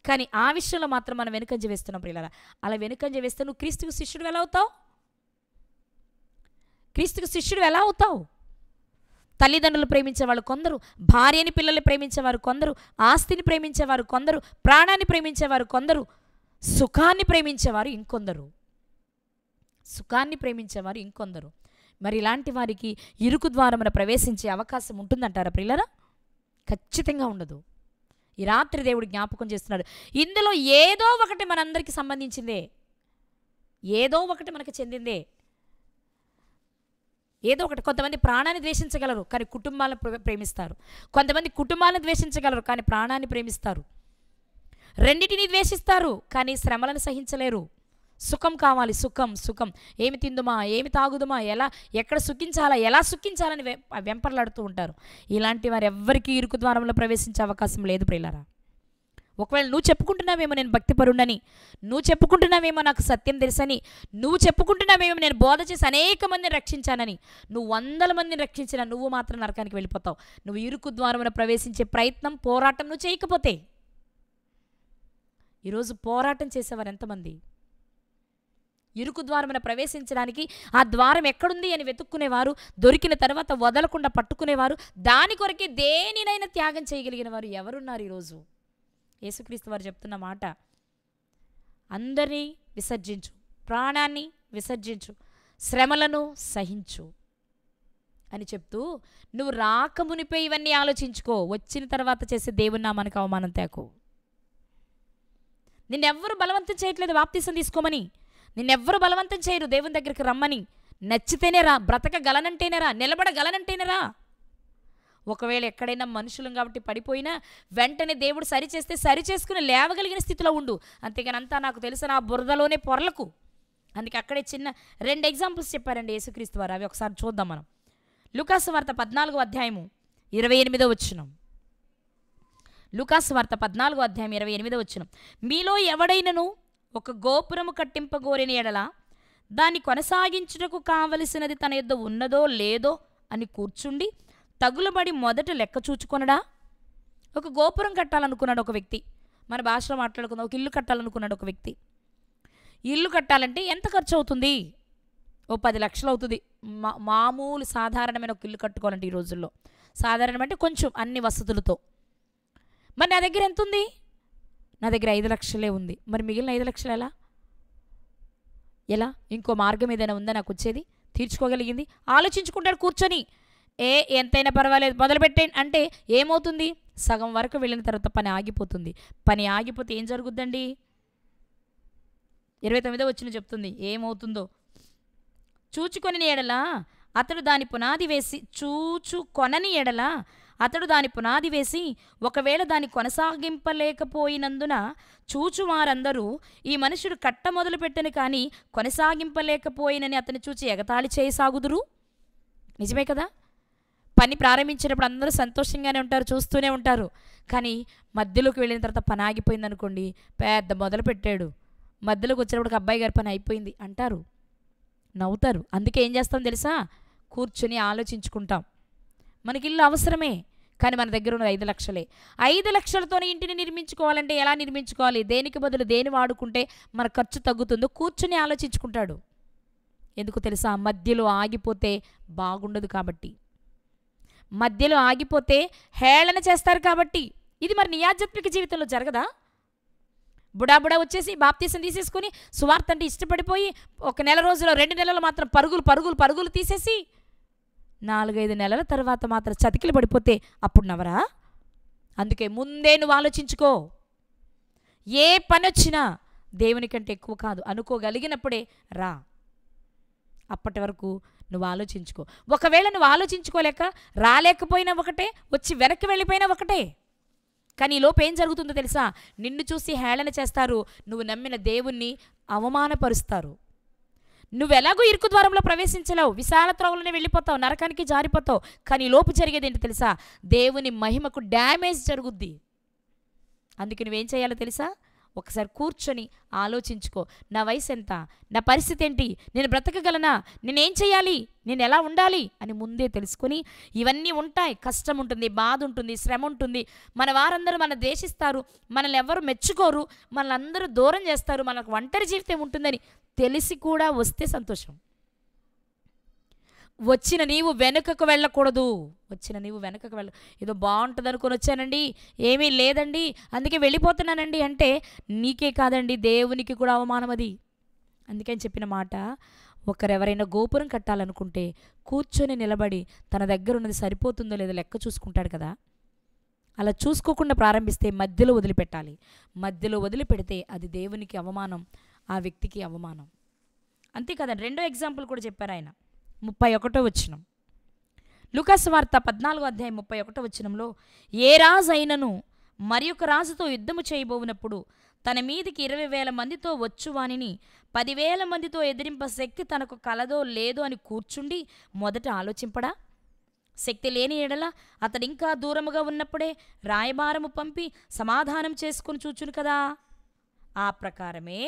కానీ ఆ విషయంలో మాత్రం మనం వెనుకంజ వేస్తున్నాం ప్రియులారా. అలా వెనుకంజ వేస్తే నువ్వు క్రీస్తుకు శిష్యుడు ఎలా అవుతావు? క్రీస్తుకు శిష్యుడు ఎలా అవుతావు? తల్లిదండ్రులు ప్రేమించేవాళ్ళు కొందరు, భార్యని పిల్లల్ని ప్రేమించేవారు కొందరు, ఆస్తిని ప్రేమించేవారు కొందరు, ప్రాణాన్ని ప్రేమించేవారు కొందరు, సుఖాన్ని ప్రేమించేవారు ఇంకొందరు. మరి ఇలాంటి వారికి ఇరుకు ద్వారమున ప్రవేశించే అవకాశం ఉంటుందంటారా ప్రియులారా? ఖచ్చితంగా ఉండదు. ఈ రాత్రి దేవుడు జ్ఞాపకం చేస్తున్నాడు, ఇందులో ఏదో ఒకటి మనందరికీ సంబంధించిందే, ఏదో ఒకటి మనకు చెందిందే, ఏదో ఒకటి. కొంతమంది ప్రాణాన్ని ద్వేషించగలరు కానీ కుటుంబాలను ప్రేమిస్తారు. కొంతమంది కుటుంబాలను ద్వేషించగలరు కానీ ప్రాణాన్ని ప్రేమిస్తారు. రెండిటిని ద్వేషిస్తారు కానీ శ్రమలను సహించలేరు. సుఖం కావాలి, సుఖం, ఏమి తిందుమా, ఏమి తాగుదుమా, ఎక్కడ సుఖించాలా, ఎలా సుఖించాలని వెంపర్లాడుతూ ఉంటారు. ఇలాంటి వారు ఎవ్వరికీ ఇరుకు ద్వారంలో ప్రవేశించే అవకాశం లేదు ప్రియులారా. ఒకవేళ నువ్వు చెప్పుకుంటున్నావేమో నేను భక్తిపరుడని, నువ్వు చెప్పుకుంటున్నావేమో నాకు సత్యం తెలుసని, నువ్వు చెప్పుకుంటున్నావేమో నేను బోధ చేసి అనేక మందిని రక్షించానని, నువ్వు 100 మందిని రక్షించినా నువ్వు మాత్రం నరకానికి వెళ్ళిపోతావు. నువ్వు ఇరుకు ద్వారమున ప్రవేశించే పోరాటం నువ్వు చేయకపోతే. ఈరోజు పోరాటం చేసేవారు ఎంతమంది? ఇరుకు ద్వారమున ప్రవేశించడానికి ఆ ద్వారం ఎక్కడుంది అని వెతుక్కునేవారు, దొరికిన తర్వాత వదలకుండా పట్టుకునేవారు, దాని కొరకే దేనినైనా త్యాగం చేయగలిగిన వారు ఎవరున్నారు ఈరోజు? యేసుక్రీస్తు వారు చెప్తున్న మాట, అందరినీ విసర్జించు, ప్రాణాన్ని విసర్జించు, శ్రమలను సహించు అని చెప్తూ, నువ్వు రాకమునిపై ఇవన్నీ ఆలోచించుకో, వచ్చిన తర్వాత చేసే దేవుని నామానికి అవమానం తేకు. నిన్నెవ్వరు బలవంతం చేయట్లేదు బాప్తీసం తీసుకోమని, నిన్నెవ్వరు బలవంతం చేయరు దేవుని దగ్గరికి రమ్మని. నచ్చితేనే రా, బ్రతకగలనంటేనే రా, నిలబడగలనంటేనే రా. ఒకవేళ ఎక్కడైనా మనుషులం కాబట్టి పడిపోయినా వెంటనే దేవుడు సరిచేస్తే సరిచేసుకుని లేవగలిగిన స్థితిలో ఉండు. అంతేగాని అంతా నాకు తెలుసు నా బురదలోనే పొరలకు. అందుకే అక్కడే చిన్న 2 ఎగ్జాంపుల్స్ చెప్పారండి యేసుక్రీస్తు వారు. అవి ఒకసారి చూద్దాం మనం. లూకాసు వార్త 14వ అధ్యాయము 28వ వచనం. లూకాసు వార్త 14వ అధ్యాయం 28వ వచనం. మీలో ఎవడైనను ఒక గోపురము కట్టింపగోరిన ఎడల దాన్ని కొనసాగించుటకు కావలసినది తన యొద్ద ఉన్నదో లేదో అని కూర్చుండి తగులుబడి మొదట లెక్క చూచుకొనడా? ఒక గోపురం కట్టాలనుకున్నాడు ఒక వ్యక్తి. మన భాషలో మాట్లాడుకుందాం, ఒక ఇల్లు కట్టాలనుకున్నాడు ఒక వ్యక్తి. ఇల్లు కట్టాలంటే ఎంత ఖర్చు అవుతుంది? ఓ 10 లక్షలు అవుతుంది. మామూలు సాధారణమైన ఒక ఇల్లు కట్టుకోవాలంటే ఈ రోజుల్లో, సాధారణం అంటే కొంచెం అన్ని వసతులతో. మరి నా దగ్గర ఎంత ఉంది? నా దగ్గర 5 లక్షలే ఉంది. మరి మిగిలిన 5 లక్షలు ఎలా? ఎలా? ఇంకో మార్గం ఏదైనా ఉందా నాకు వచ్చేది తీర్చుకోగలిగింది? ఆలోచించుకుంటాడు కూర్చొని. ఎంతైనా పర్వాలేదు మొదలుపెట్టేయండి అంటే ఏమవుతుంది? సగం వరకు వెళ్ళిన తర్వాత పని ఆగిపోతుంది. పని ఆగిపోతే ఏం జరుగుద్దండి? 29వ వచనం చెప్తుంది ఏమవుతుందో. చూచుకొనని ఎడల అతడు దాని పునాది వేసి చూచుకొనని ఎడల అతడు దాని పునాది వేసి ఒకవేళ దాన్ని కొనసాగింపలేకపోయినందున చూచువారందరూ ఈ మనుషుడు కట్ట మొదలుపెట్టను కానీ కొనసాగింపలేకపోయినని అతని చూచి ఎగతాళి చేయసాగుదురు. నిజమే కదా? పని ప్రారంభించినప్పుడు అందరూ సంతోషంగానే ఉంటారు, చూస్తూనే ఉంటారు. కానీ మధ్యలోకి వెళ్ళిన తర్వాత పని ఆగిపోయింది అనుకోండి, పెద్ద మొదలు పెట్టాడు, మధ్యలోకి వచ్చినప్పుడు అబ్బాయి గారి పని అయిపోయింది అంటారు, నవ్వుతారు. అందుకే ఏం చేస్తాం తెలుసా? కూర్చొని ఆలోచించుకుంటాం. మనకి ఇల్లు అవసరమే, కానీ మన దగ్గర ఉన్న 5 లక్షలే. 5 లక్షలతోనే ఇంటిని నిర్మించుకోవాలంటే ఎలా నిర్మించుకోవాలి, దేనికి బదులు దేని వాడుకుంటే మన ఖర్చు తగ్గుతుందో కూర్చొని ఆలోచించుకుంటాడు. ఎందుకు తెలుసా? మధ్యలో ఆగిపోతే బాగుండదు కాబట్టి, మధ్యలో ఆగిపోతే హేళన చేస్తారు కాబట్టి. ఇది మరి నీ ఆధ్యాత్మిక జీవితంలో జరగదా? బుడా వచ్చేసి బాప్తీసం తీసేసుకొని సువార్త అంటే ఇష్టపడిపోయి 1 నెల రోజులు 2 నెలలు మాత్రం పరుగులు తీసేసి 4-5 నెలల తర్వాత మాత్రం చతికిలు పడిపోతే అప్పుడు నవరా? అందుకే ముందే నువ్వు ఆలోచించుకో. ఏ పని వచ్చినా దేవుని కంటే ఎక్కువ కాదు అనుకోగలిగినప్పుడే రా. అప్పటి వరకు నువ్వు ఆలోచించుకో. ఒకవేళ నువ్వు ఆలోచించుకోలేక రాలేకపోయినా ఒకటే, వచ్చి వెనక్కి వెళ్ళిపోయినా ఒకటే. కానీ ఈ లోపు ఏం జరుగుతుందో తెలుసా? నిన్ను చూసి హేళన చేస్తారు, నువ్వు నమ్మిన దేవుణ్ణి అవమానపరుస్తారు. నువ్వెలాగో ఇరుకు ద్వారంలో ప్రవేశించలేవు, విశాల త్రోవలోనే వెళ్ళిపోతావు, నరకానికి జారిపోతావు. కానీ ఈ లోపు జరిగేది ఏంటి తెలుసా? దేవుని మహిమకు డ్యామేజ్ జరుగుద్ది. అందుకే నువ్వేం చేయాలో తెలుసా? ఒకసారి కూర్చొని ఆలోచించుకో. నా వయసు ఎంత, నా పరిస్థితి ఏంటి, నేను బ్రతకగలనా, నేనేం చేయాలి, నేను ఎలా ఉండాలి అని ముందే తెలుసుకొని, ఇవన్నీ ఉంటాయి, కష్టం ఉంటుంది, బాధ ఉంటుంది, శ్రమ ఉంటుంది, మన వారందరూ మన ద్వేషిస్తారు, మనల్ని ఎవరు మెచ్చుకోరు, మనల్ని అందరూ దూరం చేస్తారు, మనకు ఒంటరి జీవితం ఉంటుందని తెలిసి కూడా వస్తే సంతోషం. వచ్చిన నీవు వెనుకకు వెళ్ళకూడదు. ఏదో బాగుంటుంది అనుకొని వచ్చానండి, ఏమీ లేదండి, అందుకే వెళ్ళిపోతున్నానండి అంటే నీకే కాదండి, దేవునికి కూడా అవమానం అది. అందుకని చెప్పిన మాట, ఒకరెవరైనా గోపురం కట్టాలనుకుంటే కూర్చొని నిలబడి తన దగ్గర ఉన్నది సరిపోతుందో లేదో లెక్క చూసుకుంటాడు కదా. అలా చూసుకోకుండా ప్రారంభిస్తే మధ్యలో వదిలిపెట్టాలి. మధ్యలో వదిలిపెడితే అది దేవునికి అవమానం, ఆ వ్యక్తికి అవమానం. అంతే కదండి. 2వ ఎగ్జాంపుల్ కూడా చెప్పారు ఆయన. 31వ వచనం, లూకాసు వార్త 14వ అధ్యాయం 31వ వచనంలో, ఏ రాజు అయినను మరి ఒక రాజుతో యుద్ధము చేయబోవునప్పుడు తన మీదికి 20,000 మందితో వచ్చువానిని 10,000 మందితో ఎదిరింప శక్తి తనకు కలదో లేదో అని కూర్చుండి మొదట ఆలోచింపడా? శక్తి లేని ఎడల అతడింకా దూరముగా ఉన్నప్పుడే రాయబారము పంపి సమాధానం చేసుకుని చూచును కదా. ఆ ప్రకారమే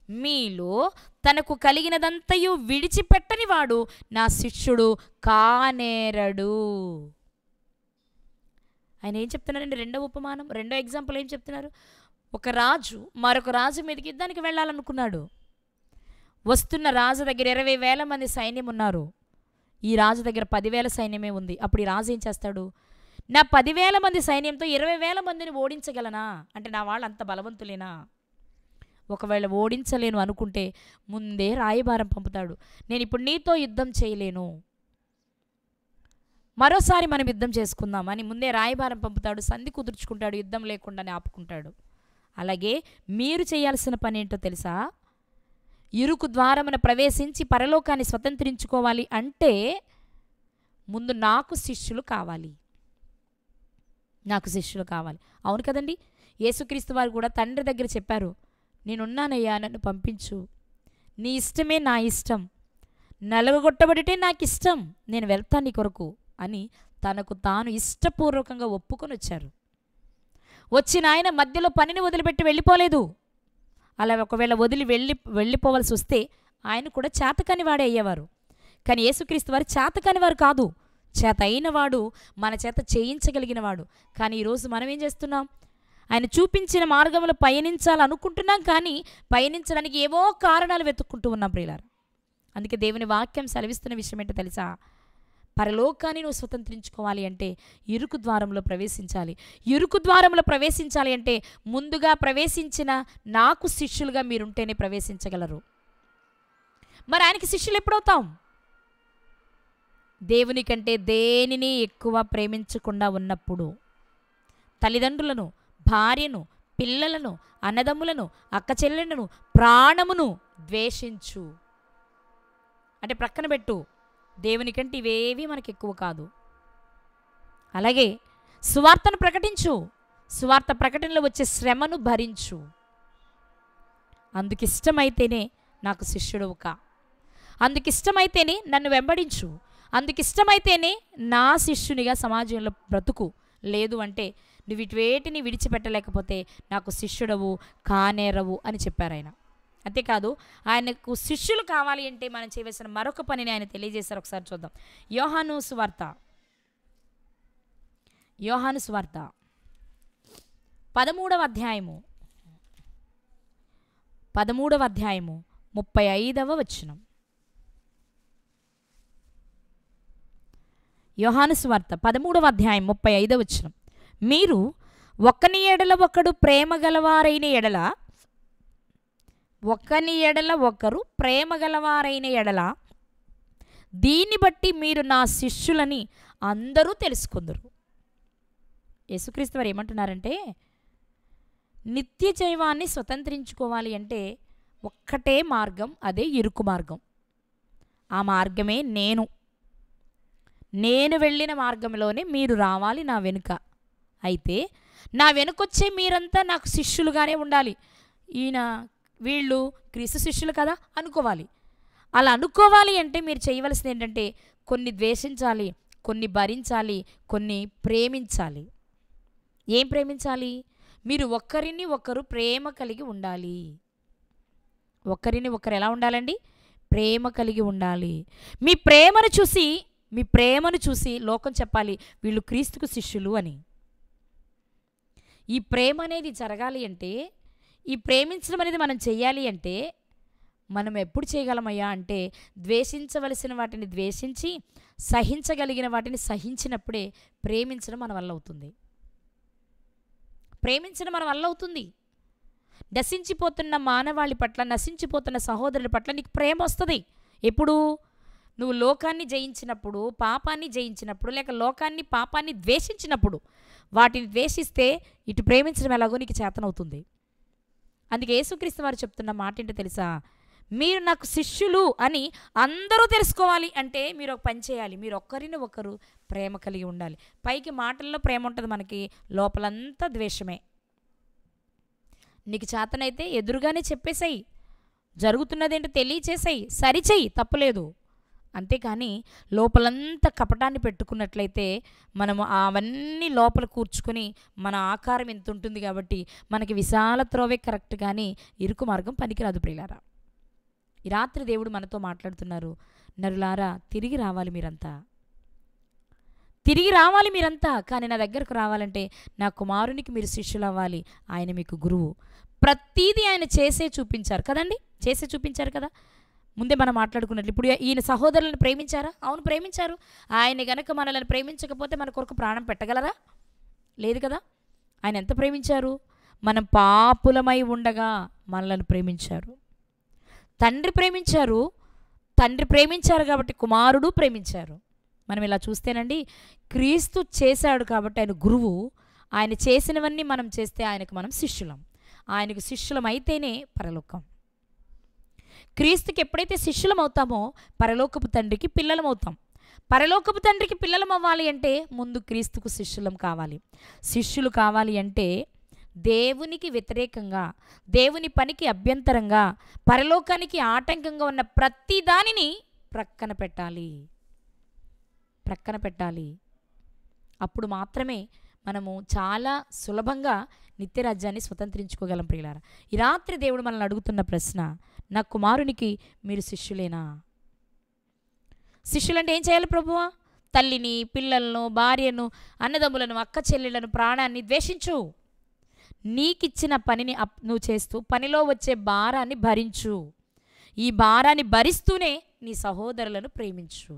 మీలో తనకు కలిగినదంతయు విడిచిపెట్టని వాడు నా శిష్యుడు కానేరడు. ఆయన ఏం చెప్తున్నారండి? 2వ ఉపమానం, 2వ ఎగ్జాంపుల్ ఏం చెప్తున్నారు? ఒక రాజు మరొక రాజు మీదకి యుద్ధానికి వెళ్ళాలనుకున్నాడు. వస్తున్న రాజు దగ్గర 20,000 మంది సైన్యం ఉన్నారు, ఈ రాజు దగ్గర 10,000 సైన్యమే ఉంది. అప్పుడు ఈ రాజు ఏం చేస్తాడు? నా 10,000 మంది సైన్యంతో 20,000 మందిని ఓడించగలనా అంటే నా వాళ్ళు అంత బలవంతులేనా? ఒకవేళ ఓడించలేను అనుకుంటే ముందే రాయబారం పంపుతాడు, నేను ఇప్పుడు నీతో యుద్ధం చేయలేను, మరోసారి మనం యుద్ధం చేసుకుందాం అని ముందే రాయబారం పంపుతాడు. సంధి కుదుర్చుకుంటాడు, యుద్ధం లేకుండానే ఆపుకుంటాడు. అలాగే మీరు చేయాల్సిన పని ఏంటో తెలుసా? ఇరుకు ద్వారమున ప్రవేశించి పరలోకాన్ని స్వతంత్రించుకోవాలి అంటే ముందు నాకు శిష్యులు కావాలి. అవును కదండి. యేసుక్రీస్తు వారు కూడా తండ్రి దగ్గర చెప్పారు, నేనున్నానయ్యా, నన్ను పంపించు, నీ ఇష్టమే నా ఇష్టం, నలగొట్టబడితే నాకు ఇష్టం, నేను వెళ్తాను నీ కొరకు అని తనకు తాను ఇష్టపూర్వకంగా ఒప్పుకొని వచ్చారు. వచ్చిన ఆయన మధ్యలో పనిని వదిలిపెట్టి వెళ్ళిపోలేదు. అలా ఒకవేళ వెళ్ళిపోవలసి వస్తే ఆయన కూడా చేతకాని వాడే అయ్యేవారు. కానీ యేసుక్రీస్తు వారు చేతకాని వారు కాదు, చేత అయినవాడు, మన చేత చేయించగలిగినవాడు. కానీ ఈరోజు మనం ఏం చేస్తున్నాం? ఆయన చూపించిన మార్గంలో పయనించాలనుకుంటున్నాం, కానీ పయనించడానికి ఏవో కారణాలు వెతుక్కుంటూ ఉన్నాం ప్రియులారా. అందుకే దేవుని వాక్యం సెలవిస్తున్న విషయం ఏంటో తెలుసా? పరలోకాన్ని నువ్వు స్వతంత్రించుకోవాలి అంటే ఇరుకు ద్వారంలో ప్రవేశించాలి. ఇరుకు ద్వారంలో ప్రవేశించాలి అంటే ముందుగా ప్రవేశించిన నాకు శిష్యులుగా మీరుంటేనే ప్రవేశించగలరు. మరి ఆయనకి శిష్యులు ఎప్పుడవుతాం? దేవుని కంటే దేనిని ఎక్కువ ప్రేమించకుండా ఉన్నప్పుడు, తల్లిదండ్రులను, భార్యను, పిల్లలను, అన్నదమ్ములను, అక్క చెల్లెలను, ప్రాణమును ద్వేషించు అంటే ప్రక్కన పెట్టు. దేవుని కంటే ఇవేవి మనకి ఎక్కువ కాదు. అలాగే సువార్తను ప్రకటించు, సువార్త ప్రకటనలో వచ్చే శ్రమను భరించు. అందుకిష్టమైతేనే నాకు శిష్యుడవు కా, అందుకిష్టమైతేనే నన్ను వెంబడించు, అందుకిష్టమైతేనే నా శిష్యునిగా సమాజంలో బ్రతుకు. లేదు అంటే నువ్వు ఇటువేటిని విడిచిపెట్టలేకపోతే నాకు శిష్యుడవు కానేరవు అని చెప్పారు ఆయన. అంతేకాదు, ఆయనకు శిష్యులు కావాలి అంటే మనం చేయవలసిన మరొక పనిని ఆయన తెలియజేశారు. ఒకసారి చూద్దాం. యోహాను సువార్త 13వ అధ్యాయము 35వ వచనం. యోహాను సువార్త 13వ అధ్యాయం 35వ వచనం. మీరు ఒకని ఎడల ఒకడు ప్రేమ గలవారైన ఎడల, ఒకని ఎడల ఒకరు ప్రేమ గలవారైన ఎడల, దీన్ని బట్టి మీరు నా శిష్యులని అందరూ తెలుసుకుందరు. యేసుక్రీస్తు వారు ఏమంటున్నారంటే, నిత్య జీవాన్ని స్వతంత్రించుకోవాలి అంటే ఒక్కటే మార్గం, అదే ఇరుకు మార్గం. ఆ మార్గమే నేను వెళ్ళిన మార్గంలోనే మీరు రావాలి నా వెనుక. అయితే నా వెనుకొచ్చే మీరంతా నాకు శిష్యులుగానే ఉండాలి. వీళ్ళు క్రీస్తు శిష్యులు కదా అనుకోవాలి. అలా అనుకోవాలి అంటే మీరు చేయవలసింది ఏంటంటే, కొన్ని ద్వేషించాలి, కొన్ని భరించాలి, కొన్ని ప్రేమించాలి. ఏం ప్రేమించాలి? మీరు ఒకరిని ఒకరు ప్రేమ కలిగి ఉండాలి. ఒకరిని ఒకరు ఎలా ఉండాలండి? ప్రేమ కలిగి ఉండాలి. మీ ప్రేమను చూసి లోకం చెప్పాలి, వీళ్ళు క్రీస్తుకు శిష్యులు అని. ఈ ప్రేమ అనేది జరగాలి అంటే, ఈ ప్రేమించడం అనేది మనం చెయ్యాలి అంటే, మనం ఎప్పుడు చేయగలమయ్యా అంటే, ద్వేషించవలసిన వాటిని ద్వేషించి, సహించగలిగిన వాటిని సహించినప్పుడే ప్రేమించడం మన వల్ల అవుతుంది. ప్రేమించడం మన వల్ల అవుతుంది. నశించిపోతున్న మానవాళి పట్ల, నశించిపోతున్న సహోదరుల పట్ల నీకు ప్రేమ వస్తుంది. ఎప్పుడు? నువ్వు లోకాన్ని జయించినప్పుడు, పాపాన్ని జయించినప్పుడు, లేక లోకాన్ని పాపాన్ని ద్వేషించినప్పుడు. వాటిని ద్వేషిస్తే ఇటు ప్రేమించడం ఎలాగో నీకు చేతనవుతుంది. అందుకే యేసుక్రీస్తు వారు చెప్తున్న మాట ఏంటో తెలుసా? మీరు నాకు శిష్యులు అని అందరూ తెలుసుకోవాలి అంటే మీరు ఒక పని చేయాలి. మీరు ఒకరిని ఒకరు ప్రేమ కలిగి ఉండాలి. పైకి మాటల్లో ప్రేమ ఉంటుంది మనకి, లోపలంతా ద్వేషమే. నీకు చేతనైతే ఎదురుగానే చెప్పేసాయి, జరుగుతున్నదేంటో తెలియచేసాయి, సరిచేయి, తప్పులేదు. అంతేకాని లోపలంతా కపటాన్ని పెట్టుకున్నట్లయితే మనము అవన్నీ లోపల కూర్చుకొని మన ఆకారం ఎంత ఉంటుంది కాబట్టి మనకి విశాల త్రోవే కరెక్ట్, కానీ ఇరుకు మార్గం పనికిరాదు ప్రియులారా. ఈ రాత్రి దేవుడు మనతో మాట్లాడుతున్నారు. నరులారా, తిరిగి రావాలి మీరంతా. కానీ నా దగ్గరకు రావాలంటే నా కుమారునికి మీరు శిష్యులు అవ్వాలి. ఆయన మీకు గురువు. ప్రతీది ఆయన చేసే చూపించారు కదండి, చేసే చూపించారు కదా. ముందే మనం మాట్లాడుకున్నట్లు ఇప్పుడు ఈయన సహోదరులను ప్రేమించారా? అవును, ప్రేమించారు. ఆయన గనక మనల్ని ప్రేమించకపోతే మన కొరకు ప్రాణం పెట్టగలరా? లేదు కదా. ఆయన ఎంత ప్రేమించారు? మనం పాపులమై ఉండగా మనల్ని ప్రేమించారు. తండ్రి ప్రేమించారు కాబట్టి కుమారుడు ప్రేమించారు. మనం ఇలా చూస్తేనండి, క్రీస్తు చేశాడు కాబట్టి ఆయన గురువు. ఆయన చేసినవన్నీ మనం చేస్తే ఆయనకు మనం శిష్యులం. ఆయనకు శిష్యులం అయితేనే పరలోకం. క్రీస్తుకి ఎప్పుడైతే శిష్యులం అవుతామో పరలోకపు తండ్రికి పిల్లలం అవుతాం. పరలోకపు తండ్రికి పిల్లలం అవ్వాలి అంటే ముందు క్రీస్తుకు శిష్యులం కావాలి. శిష్యులు కావాలి అంటే దేవునికి వ్యతిరేకంగా, దేవుని పనికి అభ్యంతరంగా, పరలోకానికి ఆటంకంగా ఉన్న ప్రతి దానిని ప్రక్కన పెట్టాలి. అప్పుడు మాత్రమే మనము చాలా సులభంగా నిత్యరాజ్యాన్ని స్వతంత్రించుకోగలం ప్రియులారా. ఈ రాత్రి దేవుడు మనల్ని అడుగుతున్న ప్రశ్న, నా కుమారునికి మీరు శిష్యులేనా? శిష్యులంటే ఏం చేయాలి ప్రభువా? తల్లిని, పిల్లలను, భార్యను, అన్నదమ్ములను, అక్క చెల్లెలను, ప్రాణాన్ని ద్వేషించు. నీకిచ్చిన పనిని నువ్వు చేస్తూ పనిలో వచ్చే భారాన్ని భరించు. ఈ భారాన్ని భరిస్తూనే నీ సహోదరులను ప్రేమించు.